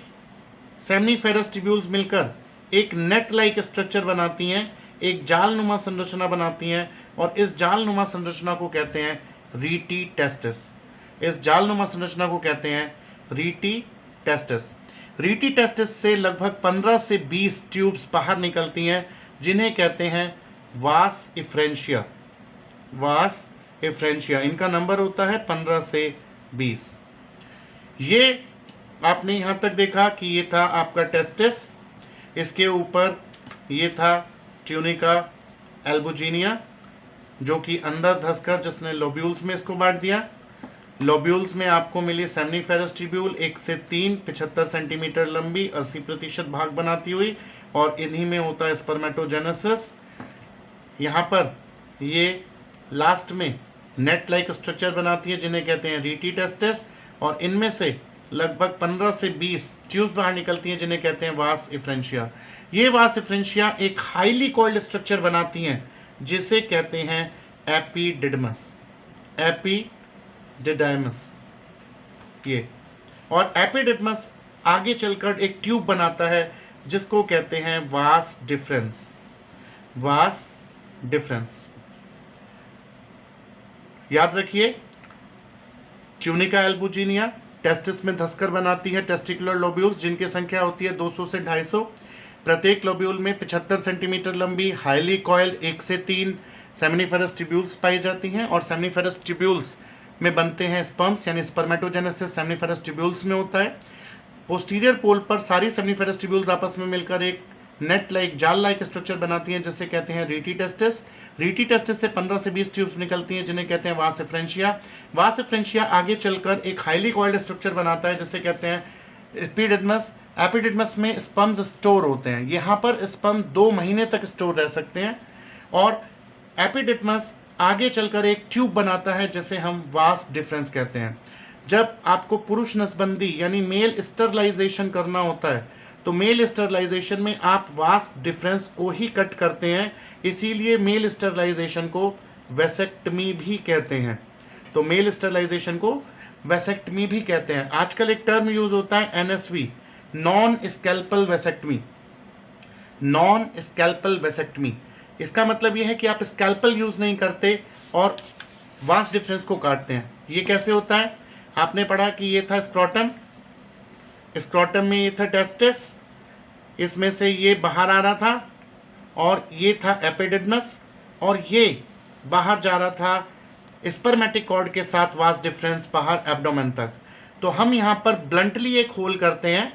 सेमिनिफेरस ट्यूब्यूल्स मिलकर एक नेट लाइक स्ट्रक्चर बनाती हैं, एक जालनुमा संरचना बनाती हैं, और इस जालनुमा संरचना को कहते हैं रीटी टेस्टिस। इस जालनुमा संरचना को कहते हैं रीटी टेस्टिस। रीटी टेस्टिस से लगभग 15 से 20 ट्यूब्स बाहर निकलती हैं जिन्हें कहते हैं वास इफ्रेंशिया। वास इफ्रेंशिया, इनका नंबर होता है 15 से 20। ये आपने यहाँ तक देखा कि ये था आपका टेस्टिस, इसके ऊपर ये था ट्यूनिका एल्बुजिनिया जो कि अंदर धंसकर जिसने लोब्यूल्स में इसको बांट दिया। लोब्यूल्स में आपको मिली सेमनीफेरस ट्यूब्यूल 1 से 3 75 सेंटीमीटर लंबी 80% भाग बनाती हुई, और इन्हीं में होता है स्पर्मेटोजेनेसिस। यहाँ पर ये लास्ट में नेट लाइक स्ट्रक्चर बनाती है जिन्हें कहते हैं रीटी टेस्टिस, और इनमें से लगभग 15 से 20 ट्यूब्स बाहर निकलती हैं जिन्हें कहते हैं वास इफ्रेंशिया। ये वास इफ्रेंशिया एक हाईली कॉइल्ड स्ट्रक्चर बनाती हैं जिसे कहते हैं एपिडिडमस। एपिडिडाइमस ये, और एपिडिडमस आगे चलकर एक ट्यूब बनाता है जिसको कहते हैं वास डिफरेंस। वास डिफरेंस याद रखिए, ट्यूनिका एल्बुजिनिया टेस्टिस में धंसकर बनाती है टेस्टिकुलर लोब्यूल्स जिनकी संख्या होती है 200 से 250। प्रत्येक लोब्यूल में 75 सेंटीमीटर लंबी हाईली कॉइल्ड 1 से 3 सेमनीफेरस ट्यूब्यूल्स पाई जाती हैं, और सेमनीफेरस ट्यूब्यूल्स में बनते हैं स्पर्म्स, यानी स्पर्मेटोजेनेसिस सेमनीफेरस ट्यूब्यूल्स में होता है। पोस्टीरियर पोल पर सारी सेमनीफेरस ट्यूब्यूल्स आपस में मिलकर एक नेट लाइक जाल लाइक स्ट्रक्चर बनाती हैं जिसे कहते हैं रीटी टेस्टिस। रीटी टेस्टिस से 15 से 20 ट्यूब्स निकलती हैं जिन्हें कहते हैं वास इफ्रेंशिया। वास इफ्रेंशिया आगे चलकर एक हाईली कॉइल्ड स्ट्रक्चर बनाता है जिसे कहते हैं एपिडिडमस। एपिडिडमस में स्पर्म्स स्टोर होते हैं, यहाँ पर स्पर्म 2 महीने तक स्टोर रह सकते हैं, और एपिडिडमस आगे चलकर एक ट्यूब बनाता है जिसे हम वास डिफरेंस कहते हैं। जब आपको पुरुष नसबंदी यानी मेल स्टरलाइजेशन करना होता है तो मेल स्टरलाइजेशन में आप वास डिफरेंस को ही कट करते हैं, इसीलिए मेल स्टरलाइजेशन को वेसेक्टमी भी कहते हैं। तो मेल स्टरलाइजेशन को वेसेक्टमी भी कहते हैं। आजकल एक टर्म यूज होता है NSV, non scalpel vasectomy. Non scalpel vasectomy, इसका मतलब यह है कि आप स्कैल्पल यूज नहीं करते और वास डिफरेंस को काटते हैं। ये कैसे होता है? आपने पढ़ा कि ये था स्क्रोटम, स्क्रोटम में ये था टेस्टिस, इसमें से ये बाहर आ रहा था, और ये था एपिडिडमस, और ये बाहर जा रहा था स्पर्मेटिक कॉर्ड के साथ वास डिफरेंस बाहर एब्डोमेन तक। तो हम यहाँ पर ब्लंटली एक होल करते हैं,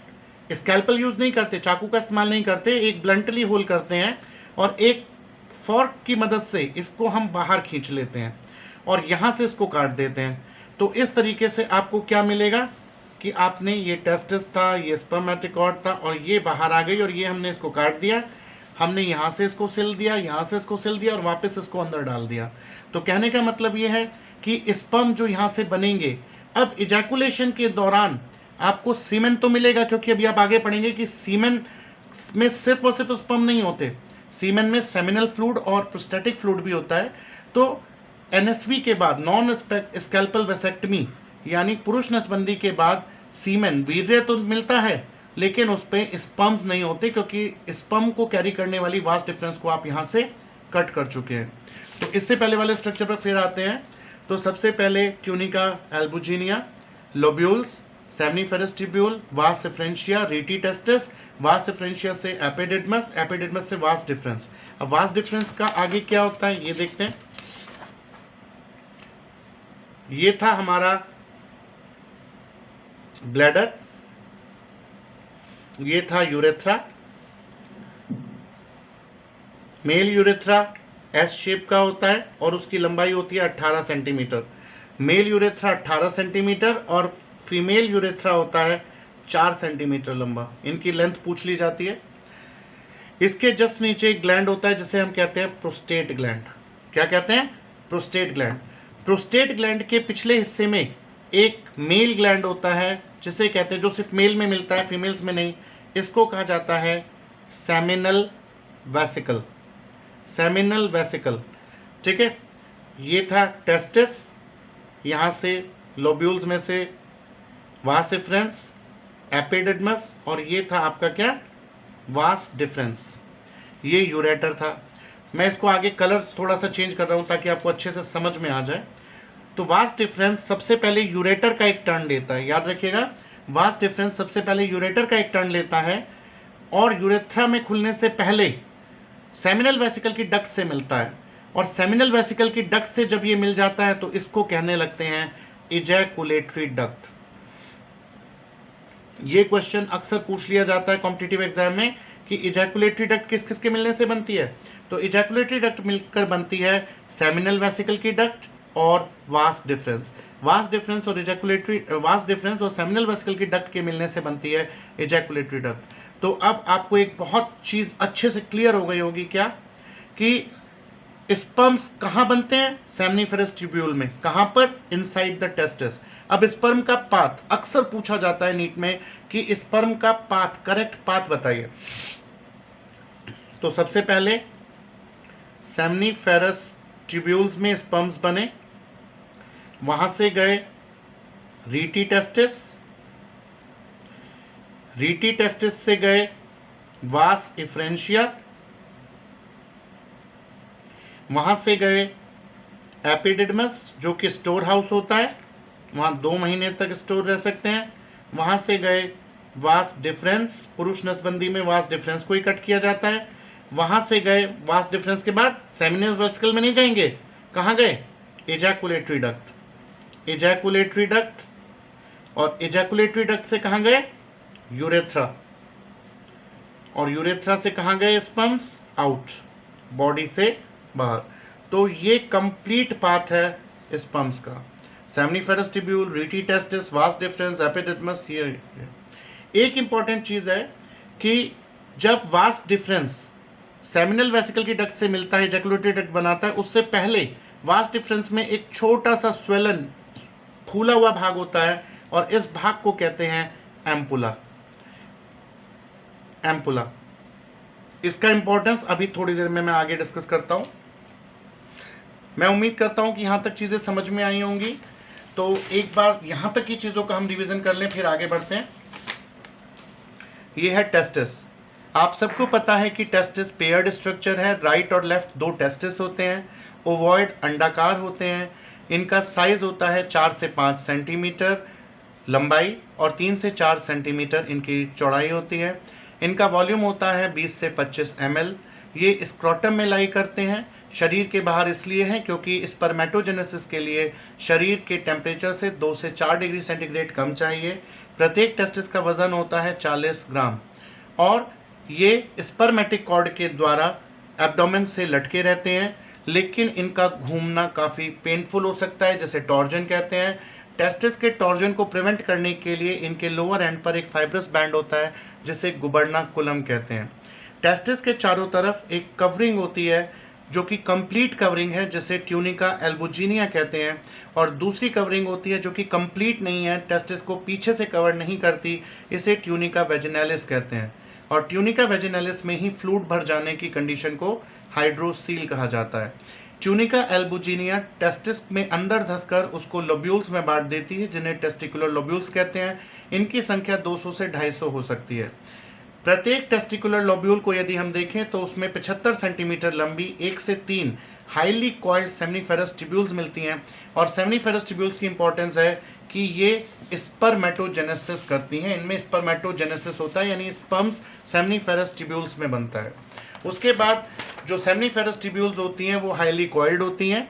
स्कैल्पल यूज नहीं करते, चाकू का इस्तेमाल नहीं करते, एक ब्लंटली होल करते हैं और एक फॉर्क की मदद से इसको हम बाहर खींच लेते हैं और यहाँ से इसको काट देते हैं। तो इस तरीके से आपको क्या मिलेगा कि आपने ये टेस्टिस था, ये स्पर्मेटिक कॉर्ड था, और ये बाहर आ गई, और ये हमने इसको काट दिया, हमने यहाँ से इसको सिल दिया, यहाँ से इसको सिल दिया और वापस इसको अंदर डाल दिया। तो कहने का मतलब ये है कि स्पर्म जो यहाँ से बनेंगे, अब इजैकुलेशन के दौरान आपको सीमेन तो मिलेगा, क्योंकि अभी आप आगे पढ़ेंगे कि सीमेन में सिर्फ और सिर्फ स्पर्म नहीं होते, सीमेन में सेमिनल फ्लूइड और प्रोस्टेटिक फ्लूइड भी होता है। तो एनएसवी के बाद, नॉन स्कैल्पल वेसेक्टमी यानी पुरुष नसबंदी के बाद, सीमेन वीर्य तो मिलता है लेकिन उस पर स्पर्म्स नहीं होते, क्योंकि स्पर्म को कैरी करने वाली वास डिफरेंस को आप यहाँ से कट कर चुके हैं। तो इससे पहले वाले स्ट्रक्चर पर फिर आते हैं। तो सबसे पहले tunica albuginea, lobules, seminiferous tubule, वास इफ्रेंशिया, रीटी टेस्टिस, वास इफ्रेंशिया से एपिडिडमस, एपिडिडमस से वास डिफरेंस। अब वास डिफरेंस का आगे क्या होता है ये देखते हैं। ये था हमारा ब्लैडर, ये था urethra. Male urethra S shape का होता है और उसकी लंबाई होती है 18 सेंटीमीटर। मेल यूरेथ्रा 18 सेंटीमीटर और फीमेल यूरेथ्रा होता है 4 सेंटीमीटर लंबा। इनकी लेंथ पूछ ली जाती है। इसके जस्ट नीचे एक ग्लैंड होता है जिसे हम कहते हैं प्रोस्टेट ग्लैंड। क्या कहते हैं? Prostate gland. प्रोस्टेट ग्लैंड के पिछले हिस्से में एक मेल ग्लैंड होता है जिसे कहते हैं, जो सिर्फ मेल में मिलता है, फीमेल्स में नहीं। इसको कहा जाता है सेमिनल वेसिकल। सेमिनल वेसिकल, ठीक है। ये था टेस्टिस, यहाँ से लोब्यूल्स में से वास डिफरेंस, एपिडिडमस, और ये था आपका क्या? Vas deferens. ये यूरेटर था। मैं इसको आगे कलर्स थोड़ा सा चेंज कर रहा हूँ ताकि आपको अच्छे से समझ में आ जाए। तो वास डिफरेंस सबसे पहले यूरेटर का एक टर्न लेता है, याद रखिएगा। वास डिफरेंस सबसे पहले यूरेटर का एक टर्न लेता है और यूरेथ्रा में खुलने से पहले सेमिनल वेसिकल की डक्ट से मिलता है, और सेमिनल वेसिकल की डक्ट से जब ये मिल जाता है तो इसको कहने लगते हैं इजैकुलेटरी डक्ट। ये क्वेश्चन अक्सर पूछ लिया जाता है कॉम्पिटिटिव एग्जाम में कि इजैकुलेटरी डक्ट किस किस के मिलने से बनती है। तो इजैकुलेटरी डक्ट मिलकर बनती है सेमिनल वेसिकल की डक्ट और वास डिफरेंस। वास डिफरेंस और सेमिनल वेसिकल की डक्ट के मिलने से बनती है इजैकुलेटरी डक्ट। तो अब आपको एक बहुत चीज़ अच्छे से क्लियर हो गई होगी क्या, कि स्पर्म्स कहाँ बनते हैं, सेमनीफेरस ट्यूब्यूल में। कहाँ पर? Inside the testis. अब स्पर्म का पाथ अक्सर पूछा जाता है नीट में कि स्पर्म का पाथ, करेक्ट पाथ बताइए। तो सबसे पहले सेमनीफेरस ट्यूब्यूल्स में स्पर्म्स बने, वहां से गए रीटी टेस्टिस, रीटी टेस्टिस से गए वास इफ्रेंशिया, वहां से गए एपिडिडमस जो कि स्टोर हाउस होता है, वहां 2 महीने तक स्टोर रह सकते हैं। वहां से गए वास डिफरेंस, पुरुष नसबंदी में वास डिफरेंस को ही कट किया जाता है। वहां से गए वास डिफरेंस के बाद सेमिनल वेसिकल में नहीं जाएंगे, कहाँ गए? इजैकुलेटरी डक्ट, इजैकुलेटरी डक्ट, और इजैकुलेटरी डक्ट से कहाँ गए? यूरेथ्रा, और यूरेथ्रा से कहाँ गए? स्पर्म्स आउट, बॉडी से बाहर। तो ये कंप्लीट पाथ है स्पर्म्स का, seminiferous tubule, rete testis, vas deferens, epididymis. ये एक इंपॉर्टेंट चीज़ है कि जब वास डिफरेंस सेमिनल वेसिकल की डक्ट से मिलता है, इजैकुलेटरी डक्ट बनाता है, उससे पहले वास डिफरेंस में एक छोटा सा स्वेलन, फूला हुआ भाग होता है, और इस भाग को कहते हैं एम्पुला। एम्पुला, इसका इंपॉर्टेंस अभी थोड़ी देर में मैं आगे डिस्कस करता हूं। मैं उम्मीद करता हूं कि यहां तक चीजें समझ में आई होंगी। तो एक बार यहां तक की चीजों का हम रिवीजन कर लें, फिर आगे बढ़ते हैं। ये है टेस्टिस। आप सबको पता है कि टेस्टिस पेयर्ड स्ट्रक्चर है, राइट और लेफ्ट 2 टेस्टिस होते हैं, ओवॉइड अंडाकार होते हैं। इनका साइज होता है 4 से 5 सेंटीमीटर लंबाई और 3 से 4 सेंटीमीटर इनकी चौड़ाई होती है। इनका वॉल्यूम होता है 20 से 25 ml। ये स्क्रोटम में लाई करते हैं, शरीर के बाहर इसलिए हैं क्योंकि स्पर्मेटोजेनेसिस के लिए शरीर के टेम्परेचर से 2 से 4 डिग्री सेंटीग्रेड कम चाहिए। प्रत्येक टेस्टिस का वजन होता है 40 ग्राम, और ये स्पर्मेटिक कॉर्ड के द्वारा एब्डोमेन से लटके रहते हैं, लेकिन इनका घूमना काफ़ी पेनफुल हो सकता है, जैसे टॉर्जन कहते हैं। टेस्टिस के टॉर्जन को प्रिवेंट करने के लिए इनके लोअर एंड पर एक फाइब्रस बैंड होता है जिसे गुबर्नाकुलम कहते हैं। टेस्टिस के चारों तरफ एक कवरिंग होती है जो कि कंप्लीट कवरिंग है, जिसे ट्यूनिका एल्बुजिनिया कहते हैं, और दूसरी कवरिंग होती है जो कि कंप्लीट नहीं है, टेस्टिस को पीछे से कवर नहीं करती, इसे ट्यूनिका वेजिनैलिस कहते हैं। और ट्यूनिका वेजिनैलिस में ही फ्लूइड भर जाने की कंडीशन को हाइड्रोसील कहा जाता है। ट्यूनिका एल्बुजिनिया टेस्टिस में अंदर धंसकर उसको लोब्यूल्स में बांट देती है, जिन्हें टेस्टिकुलर लोब्यूल्स कहते हैं। इनकी संख्या 200 से 250 हो सकती है। प्रत्येक टेस्टिकुलर लोब्यूल को यदि हम देखें तो उसमें 75 सेंटीमीटर लंबी 1 से 3 हाईली कॉइल्ड सेमनीफेरस ट्यूब्यूल्स मिलती हैं। और सेमनीफेरस ट्यूब्यूल्स की इंपॉर्टेंस है कि ये स्पर्मेटोजेनेसिस करती हैं, इनमें स्पर्मेटोजेनेसिस होता है, यानी स्पर्म्स सेमनीफेरस ट्यूब्यूल्स में बनता है। उसके बाद जो सेमनीफेरस ट्यूब्यूल्स होती हैं वो हाईली कॉइल्ड होती हैं।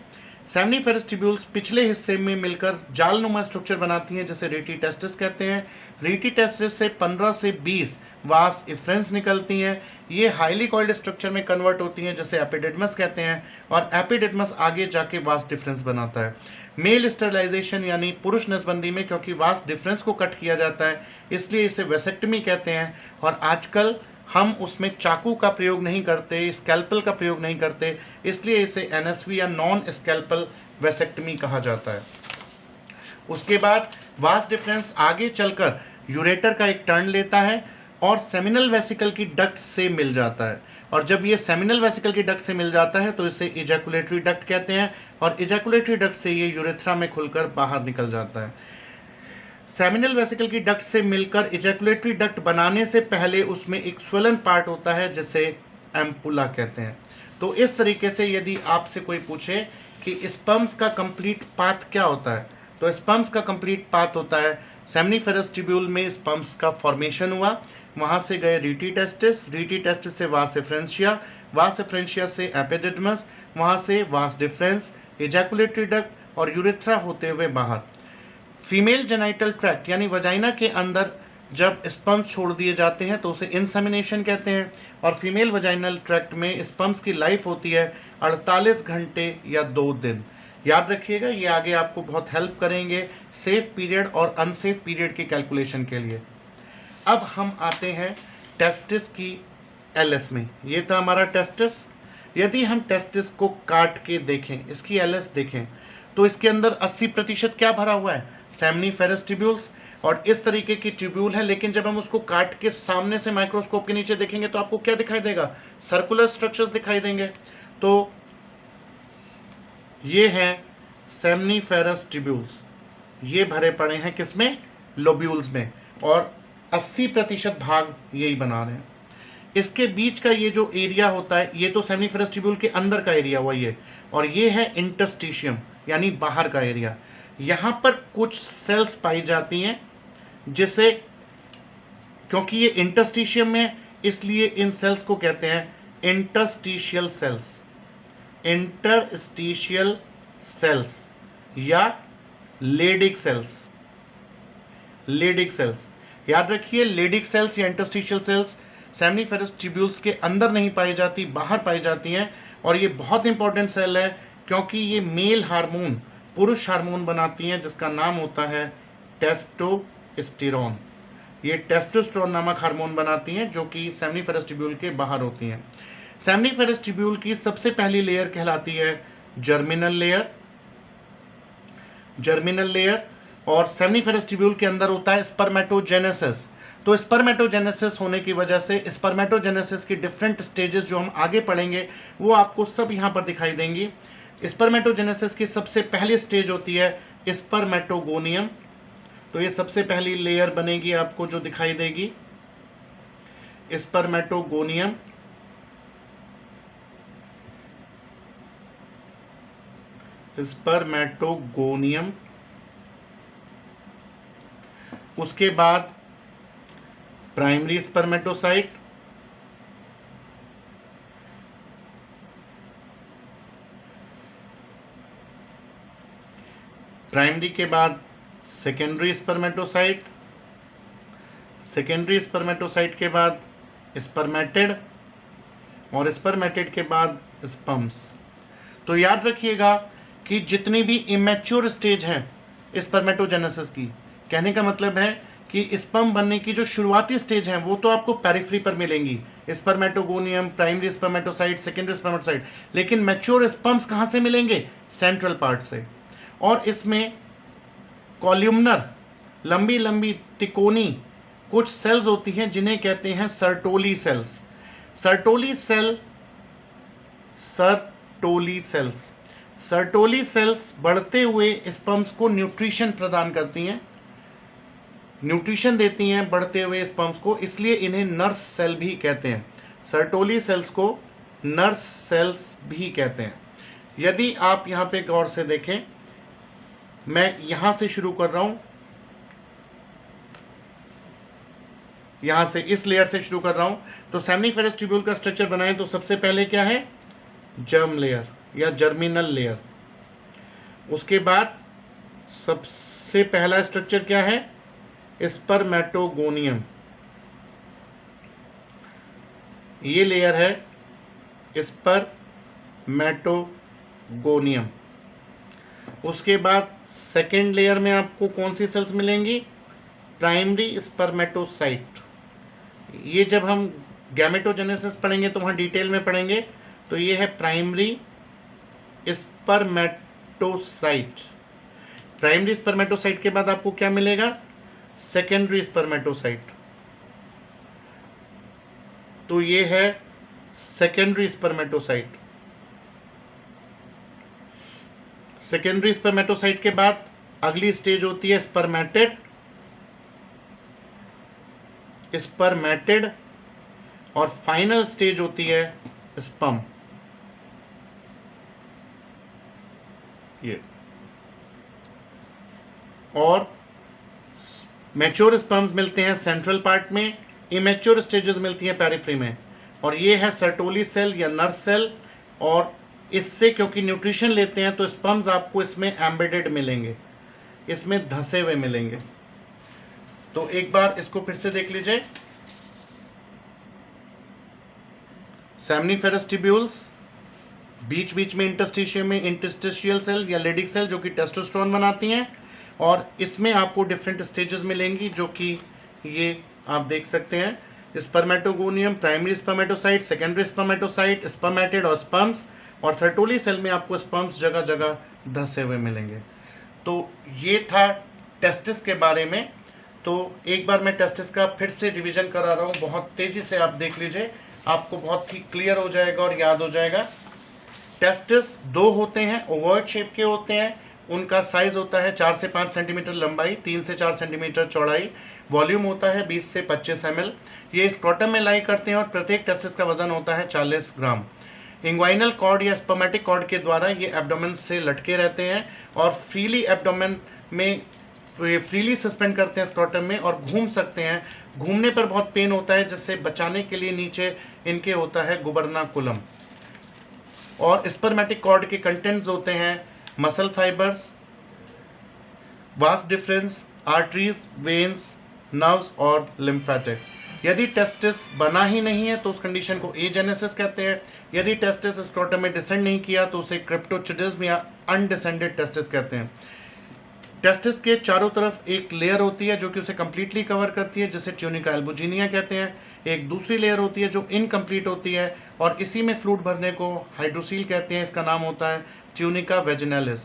सेमनीफेरस ट्यूब्यूल्स पिछले हिस्से में मिलकर जालनुमा स्ट्रक्चर बनाती हैं, जिसे रीटी टेस्टिस कहते हैं। रीटी टेस्टिस से 15 से 20 वास इफ्रेंस निकलती हैं। ये हाईली कॉइल्ड स्ट्रक्चर में कन्वर्ट होती हैं, जिसे एपिडिडमस कहते हैं, और एपिडिडमस आगे जाके वास डिफरेंस बनाता है। मेल स्टरलाइजेशन यानी पुरुष नसबंदी में क्योंकि वास डिफरेंस को कट किया जाता है, इसलिए इसे वेसेक्टमी कहते हैं। और आजकल हम उसमें चाकू का प्रयोग नहीं करते, स्कैल्पल का प्रयोग नहीं करते, इसलिए इसे एनएसवी या नॉन स्कैल्पल वेसेक्टमी कहा जाता है। उसके बाद वास डिफरेंस आगे चलकर यूरेटर का एक टर्न लेता है और सेमिनल वेसिकल की डक्ट से मिल जाता है। और जब ये सेमिनल वेसिकल की डक्ट से मिल जाता है तो इसे इजैकुलेटरी डक्ट कहते हैं, और इजैकुलेटरी डक्ट से ये यूरेथ्रा में खुलकर बाहर निकल जाता है। सेमिनल वेसिकल की डक्ट से मिलकर इजैकुलेटरी डक्ट बनाने से पहले उसमें एक स्वेलन पार्ट होता है जिसे एम्पुला कहते हैं। तो इस तरीके से यदि आपसे कोई पूछे कि स्पर्म्स का कंप्लीट पाथ क्या होता है, तो स्पर्म्स का कंप्लीट पाथ होता है सेमनीफेरस ट्यूब्यूल में स्पर्म्स का फॉर्मेशन हुआ, वहाँ से गए रीटी टेस्टिस से वास एफ्रेंशिया से एपिडिडमस, वहाँ से वास डिफरेंस, एजैकुलेटरी डक्ट और यूरेथ्रा होते हुए बाहर। फीमेल जेनाइटल ट्रैक्ट यानी वजाइना के अंदर जब स्पर्म्स छोड़ दिए जाते हैं तो उसे इंसेमिनेशन कहते हैं, और फीमेल वजाइनल ट्रैक्ट में स्पर्म्स की लाइफ होती है 48 घंटे या 2 दिन। याद रखिएगा, ये आगे आपको बहुत हेल्प करेंगे सेफ पीरियड और अनसेफ पीरियड की कैलकुलेशन के लिए। अब हम आते हैं टेस्टिस की एलएस में। ये था हमारा टेस्टिस। यदि हम टेस्टिस को काट के देखें, इसकी एलएस देखें, तो इसके अंदर 80% क्या भरा हुआ है? Seminiferous tubules. और इस तरीके की ट्यूब्यूल है, लेकिन जब हम उसको काट के सामने से माइक्रोस्कोप के नीचे देखेंगे तो आपको क्या दिखाई देगा? सर्कुलर स्ट्रक्चर्स दिखाई देंगे। तो ये हैं सेमनीफेरस ट्यूब्यूल्स, ये भरे पड़े हैं किसमें? लोब्यूल्स में, और 80% भाग यही बना रहे हैं। इसके बीच का ये जो एरिया होता है, ये तो सेमनीफेरस ट्यूब्यूल के अंदर का एरिया हुआ ये, और ये है इंटरस्टिशियम यानी बाहर का एरिया। यहाँ पर कुछ सेल्स पाई जाती हैं जिसे, क्योंकि ये इंटरस्टिशियम में, इसलिए इन सेल्स को कहते हैं इंटरस्टिशियल सेल्स, इंटरस्टिशियल सेल्स या लेडिक सेल्स। लेडिक सेल्स, याद रखिए, लेडिक सेल्स या इंटरस्टिशियल सेल्स सेमनीफेरस ट्यूब्यूल्स के अंदर नहीं पाई जाती, बाहर पाई जाती हैं। और ये बहुत इंपॉर्टेंट सेल है क्योंकि ये मेल हार्मोन, पुरुष हार्मोन बनाती हैं जिसका नाम होता है टेस्टोस्टेरोन। ये टेस्टोस्टेरोन नामक हार्मोन बनाती हैं जो कि सेमनीफेरस ट्यूब्यूल के बाहर होती हैं। सेमनीफेरस ट्यूब्यूल की सबसे पहली लेयर कहलाती है जर्मिनल लेयर। जर्मिनल लेयर, और सेमनीफेरस ट्यूब्यूल के अंदर होता है स्पर्मेटोजेनेसिस। तो स्पर्मेटोजेनेसिस होने की वजह से स्पर्मेटोजेनेसिस की डिफरेंट स्टेजेस जो हम आगे पढ़ेंगे वो आपको सब यहाँ पर दिखाई देंगी। स्पर्मेटोजेनेसिस की सबसे पहली स्टेज होती है स्पर्मेटोगोनियम। तो ये सबसे पहली लेयर बनेगी आपको जो दिखाई देगी, स्पर्मेटोगोनियम। स्पर्मेटोगोनियम, उसके बाद प्राइमरी स्पर्मेटोसाइट, प्राइमरी के बाद सेकेंडरी स्पर्मेटोसाइट, सेकेंडरी स्पर्मेटोसाइट के बाद स्पर्मेटिड, और स्पर्मेटिड के बाद स्पर्म्स। तो याद रखिएगा कि जितनी भी इमेच्योर स्टेज हैं स्पर्मेटोजेनेसिस की, कहने का मतलब है कि स्पर्म बनने की जो शुरुआती स्टेज हैं वो तो आपको पेरिफेरी पर मिलेंगी, spermatogonium, primary spermatocyte, secondary spermatocyte, लेकिन मैच्योर स्पर्म्स कहाँ से मिलेंगे? सेंट्रल पार्ट से। और इसमें कॉल्यूमनर, लंबी लंबी तिकोनी कुछ सेल्स होती हैं जिन्हें कहते हैं Sertoli cells. Sertoli cell, Sertoli cells, Sertoli cells बढ़ते हुए स्पर्म्स को न्यूट्रिशन प्रदान करती हैं, न्यूट्रिशन देती हैं बढ़ते हुए स्पर्म्स को, इसलिए इन्हें नर्स सेल भी कहते हैं। सर्टोली सेल्स को नर्स सेल्स भी कहते हैं। यदि आप यहाँ पे गौर से देखें, मैं यहाँ से शुरू कर रहा हूँ, यहाँ से इस लेयर से शुरू कर रहा हूँ। तो सेमनीफेरस ट्यूब्यूल का स्ट्रक्चर बनाएं तो सबसे पहले क्या है? जर्म लेयर या जर्मिनल लेयर। उसके बाद सबसे पहला स्ट्रक्चर क्या है? स्पर्मेटोगोनियम। ये लेयर है स्पर्मेटोगोनियम। उसके बाद सेकेंड लेयर में आपको कौन सी सेल्स मिलेंगी? Primary spermatocyte. ये जब हम गैमेटोजेनेसिस पढ़ेंगे तो वहाँ डिटेल में पढ़ेंगे। तो ये है प्राइमरी स्पर्मेटोसाइट। प्राइमरी स्पर्मेटोसाइट के बाद आपको क्या मिलेगा? Secondary spermatocyte. तो ये है सेकेंडरी स्पर्मेटोसाइट। सेकेंडरी स्पर्मेटोसाइट के बाद अगली स्टेज होती है स्पर्मेटिड, स्पर्मेटिड, और फाइनल स्टेज होती है स्पर्म। ये और मैच्योर स्पर्म्स मिलते हैं सेंट्रल पार्ट में, इमेच्योर स्टेजेस मिलती हैं पेरिफेरी में। और ये है सर्टोली सेल या नर्व सेल, और इससे क्योंकि न्यूट्रिशन लेते हैं तो स्पर्म्स आपको इसमें एम्बेडेड मिलेंगे, इसमें धसे हुए मिलेंगे। तो एक बार इसको फिर से देख लीजिए। सेमनीफेरस ट्यूब्यूल्स, बीच बीच में इंटरस्टिशियम में इंटरस्टिशियल सेल या लेडिक सेल जो कि टेस्टोस्टेरोन बनाती हैं, और इसमें आपको डिफरेंट स्टेजेस मिलेंगी जो कि ये आप देख सकते हैं। Spermatogonium, primary spermatocyte, secondary spermatocyte, spermatid और स्पर्म्स, और सर्टोली सेल में आपको स्पर्म्स जगह जगह धसे हुए मिलेंगे। तो ये था टेस्टिस के बारे में। तो एक बार मैं टेस्टिस का फिर से रिवीजन करा रहा हूँ, बहुत तेज़ी से आप देख लीजिए, आपको बहुत ही क्लियर हो जाएगा और याद हो जाएगा। टेस्टिस दो होते हैं, ओवर्ट शेप के होते हैं, उनका साइज होता है 4 से 5 सेंटीमीटर लंबाई, 3 से 4 सेंटीमीटर चौड़ाई, वॉल्यूम होता है 20 से 25 ml। ये स्क्रोटम में लाई करते हैं और प्रत्येक टेस्टिस का वजन होता है 40 ग्राम। इंग्वाइनल कॉर्ड या स्पर्मेटिक कॉर्ड के द्वारा ये एब्डोमेन से लटके रहते हैं और फ्रीली एब्डोमेन में फ्रीली सस्पेंड करते हैं स्क्रोटम में और घूम सकते हैं। घूमने पर बहुत पेन होता है, जिससे बचाने के लिए नीचे इनके होता है गुबरनाकुलम। और स्पर्मेटिक कॉर्ड के कंटेंट्स होते हैं muscle fibres, vas deferens, arteries, veins, nerves और लिम्फेटिक्स। यदि टेस्टिस बना ही नहीं है तो उस कंडीशन को एजेनेसिस कहते हैं। यदि टेस्टिस स्क्रोटम में डिसेंड नहीं किया तो उसे क्रिप्टोचिडिज्म या अनडिसेंडेड टेस्टिस कहते हैं। टेस्टिस के चारों तरफ एक लेयर होती है जो कि उसे कंप्लीटली कवर करती है, जिसे ट्यूनिका एल्बुजिनिया कहते हैं। एक दूसरी लेयर होती है जो इनकम्प्लीट होती है और इसी में फ्लूइड भरने को हाइड्रोसील कहते हैं। इसका नाम होता है ट्यूनिका वेजिनालिस।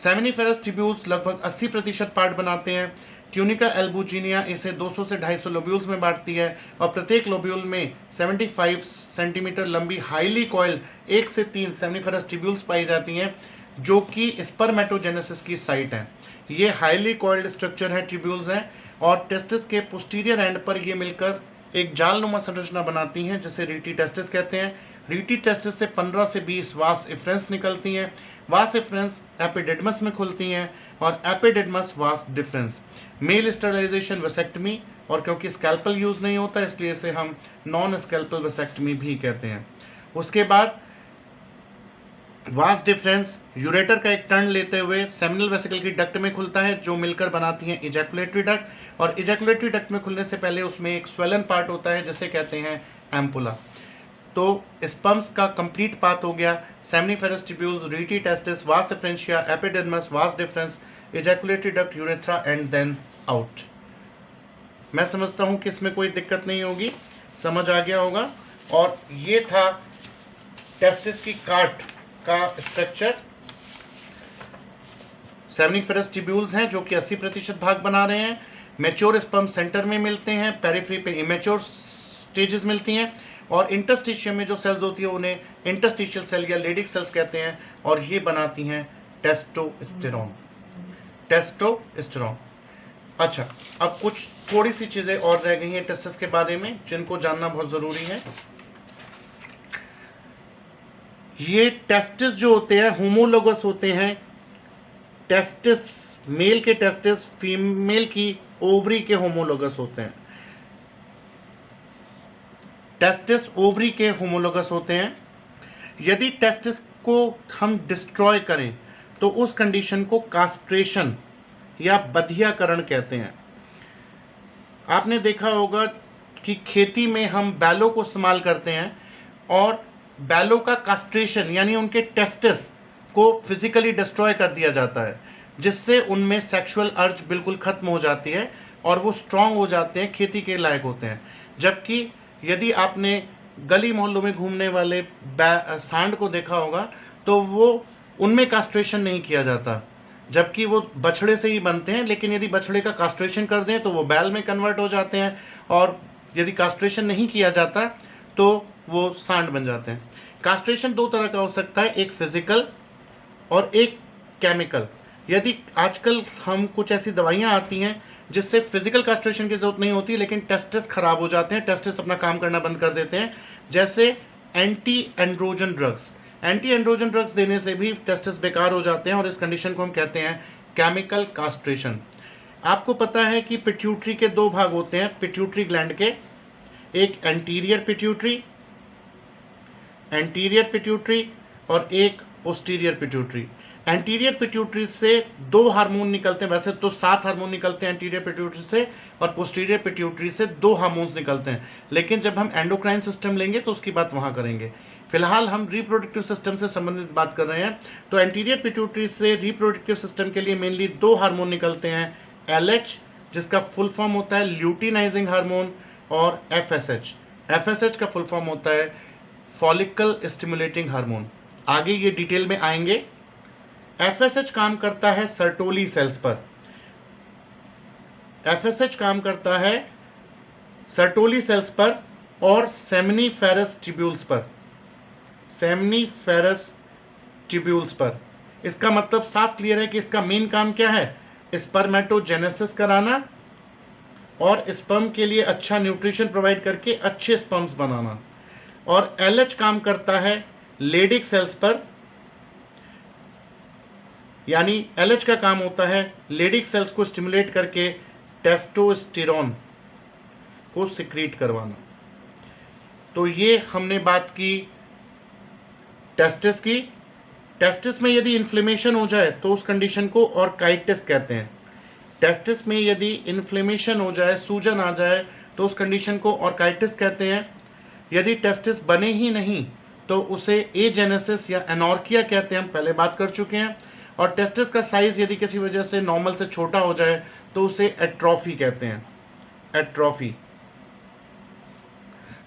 सेमिनिफेरस ट्यूब्यूल्स लगभग 80% पार्ट बनाते हैं। ट्यूनिका एल्बुजिनिया इसे 200 से 250 लोब्यूल्स में बांटती है और प्रत्येक लोब्यूल में 75 सेंटीमीटर लंबी हाईली कॉइल 1 से 3 सेमिनिफेरस ट्यूब्यूल्स पाई जाती हैं जो कि स्पर्मेटोजेनेसिस की साइट हैं। ये हाईली कॉइल्ड स्ट्रक्चर है, ट्यूब्यूल्स हैं, और टेस्टिस के पोस्टीरियर एंड पर ये मिलकर एक जालनुमा संरचना बनाती हैं जिसे रीटी टेस्टिस कहते हैं। रीटी टेस्टिस से 15 से 20 वास इफ्रेंस निकलती हैं। वास इफ्रेंस एपिडिडमस में खुलती हैं और epididymis vas difference. Mail sterilization vasectomy, और क्योंकि स्कैल्पल यूज़ नहीं होता इसलिए इसे हम नॉन स्कैल्पल वेसेक्टमी भी कहते हैं। उसके बाद वास डिफरेंस यूरेटर का एक टर्न लेते हुए सेमिनल वेसिकल की डक्ट में खुलता है जो मिलकर बनाती हैं इजैकुलेटरी डक्ट, और इजैकुलेटरी डक्ट में खुलने से पहले उसमें एक स्वेलन पार्ट होता है जिसे कहते हैं एम्पुला। तो स्पर्म्स का कंप्लीट पाथ हो गया seminiferous tubules, rete testis, vas differentia, epididymis, vas deferens, ejaculatory duct, urethra and then out. मैं समझता हूँ कि इसमें कोई दिक्कत नहीं होगी, समझ आ गया होगा। और ये था टेस्टिस की काट का स्ट्रक्चर। सेमिनिफेरस ट्यूब्यूल्स हैं जो कि 80% भाग बना रहे हैं। मैच्योर स्पर्म सेंटर में मिलते हैं, पेरिफेरी पे इमेच्योर स्टेजेस मिलती हैं, और इंटरस्टिशियम में जो सेल्स होती है उन्हें इंटरस्टिशियल सेल या लेडिक सेल्स कहते हैं, और ये बनाती हैं टेस्टोस्टेरोन। टेस्टोस्टेरोन। अच्छा, अब कुछ थोड़ी सी चीज़ें और रह गई हैं टेस्टिस के बारे में जिनको जानना बहुत ज़रूरी है। ये टेस्टिस जो होते हैं होमोलोगस होते हैं। टेस्टिस, मेल के टेस्टिस फीमेल की ओवरी के होमोलोगस होते हैं। टेस्टिस ओवरी के होमोलोगस होते हैं। यदि टेस्टिस को हम डिस्ट्रॉय करें तो उस कंडीशन को कास्ट्रेशन या बधियाकरण कहते हैं। आपने देखा होगा कि खेती में हम बैलों को इस्तेमाल करते हैं और बैलों का कास्ट्रेशन यानी उनके टेस्टिस को फिजिकली डिस्ट्रॉय कर दिया जाता है, जिससे उनमें सेक्सुअल अर्ज बिल्कुल खत्म हो जाती है और वो स्ट्रांग हो जाते हैं, खेती के लायक होते हैं। जबकि यदि आपने गली मोहल्लों में घूमने वाले सांड को देखा होगा तो वो उनमें कास्ट्रेशन नहीं किया जाता, जबकि वो बछड़े से ही बनते हैं। लेकिन यदि बछड़े का कास्ट्रेशन कर दें तो वो बैल में कन्वर्ट हो जाते हैं, और यदि कास्ट्रेशन नहीं किया जाता तो वो सांड बन जाते हैं। कास्ट्रेशन दो तरह का हो सकता है, एक फिजिकल और एक केमिकल। यदि आजकल हम कुछ ऐसी दवाइयाँ आती हैं जिससे फिजिकल कास्ट्रेशन की ज़रूरत नहीं होती, लेकिन टेस्टिस खराब हो जाते हैं, टेस्टिस अपना काम करना बंद कर देते हैं, जैसे anti androgen drugs. Anti androgen drugs देने से भी टेस्टिस बेकार हो जाते हैं और इस कंडीशन को हम कहते हैं केमिकल कास्ट्रेशन। आपको पता है कि पिट्यूटरी के दो भाग होते हैं पिट्यूटरी ग्लैंड के, एक एंटीरियर पिट्यूटरी और एक पोस्टीरियर पिट्यूटरी। एंटीरियर पिट्यूटरी से 2 हार्मोन निकलते हैं, वैसे तो 7 हार्मोन निकलते हैं एंटीरियर पिट्यूटरी से, और पोस्टीरियर पिट्यूटरी से 2 हार्मोन्स निकलते हैं, लेकिन जब हम एंडोक्राइन सिस्टम लेंगे तो उसकी बात वहाँ करेंगे। फिलहाल हम रिप्रोडक्टिव सिस्टम से संबंधित बात कर रहे हैं। तो एंटीरियर पिट्यूटरी से रिप्रोडक्टिव सिस्टम के लिए मेनली 2 हार्मोन निकलते हैं, LH जिसका फुल फॉर्म होता है ल्यूटिनाइजिंग हार्मोन, और FSH का फुल फॉर्म होता है फॉलिकल स्टिमुलेटिंग हार्मोन। आगे ये डिटेल में आएंगे। FSH काम करता है सर्टोली सेल्स पर, FSH काम करता है सर्टोली सेल्स पर और सेमनीफेरस ट्यूब्यूल्स पर। इसका मतलब साफ क्लियर है कि इसका मेन काम क्या है, स्पर्मेटोजेनेसिस कराना और स्पर्म के लिए अच्छा न्यूट्रिशन प्रोवाइड करके अच्छे स्पर्म्स बनाना। और LH काम करता है लेडिक सेल्स पर, यानी LH का काम होता है लेडिक सेल्स को स्टिमुलेट करके टेस्टोस्टेरोन को सिक्रीट करवाना। तो ये हमने बात की टेस्टिस की। टेस्टिस में यदि इन्फ्लेमेशन हो जाए तो उस कंडीशन को ऑर्काइटिस कहते हैं। टेस्टिस में यदि इन्फ्लेमेशन हो जाए, सूजन आ जाए, तो उस कंडीशन को ऑर्काइटिस कहते हैं। यदि टेस्टिस बने ही नहीं तो उसे एजेनेसिस या एनॉर्किया कहते हैं, हम पहले बात कर चुके हैं। और टेस्टिस का साइज यदि किसी वजह से नॉर्मल से छोटा हो जाए तो उसे एट्रोफी कहते हैं, एट्रोफी।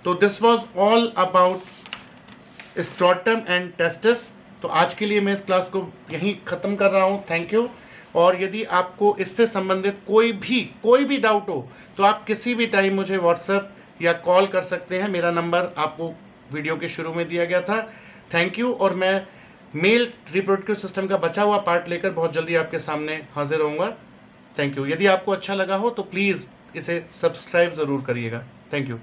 तो this was all about scrotum and testis. तो आज के लिए मैं इस क्लास को यहीं ख़त्म कर रहा हूँ। Thank you. और यदि आपको इससे संबंधित कोई भी डाउट हो तो आप किसी भी टाइम मुझे व्हाट्सएप या कॉल कर सकते हैं। मेरा नंबर आपको वीडियो के शुरू में दिया गया था। Thank you. और मैं मेल रिप्रोडक्टिव सिस्टम का बचा हुआ पार्ट लेकर बहुत जल्दी आपके सामने हाजिर होऊंगा। Thank you. यदि आपको अच्छा लगा हो तो प्लीज़ इसे सब्सक्राइब ज़रूर करिएगा। Thank you.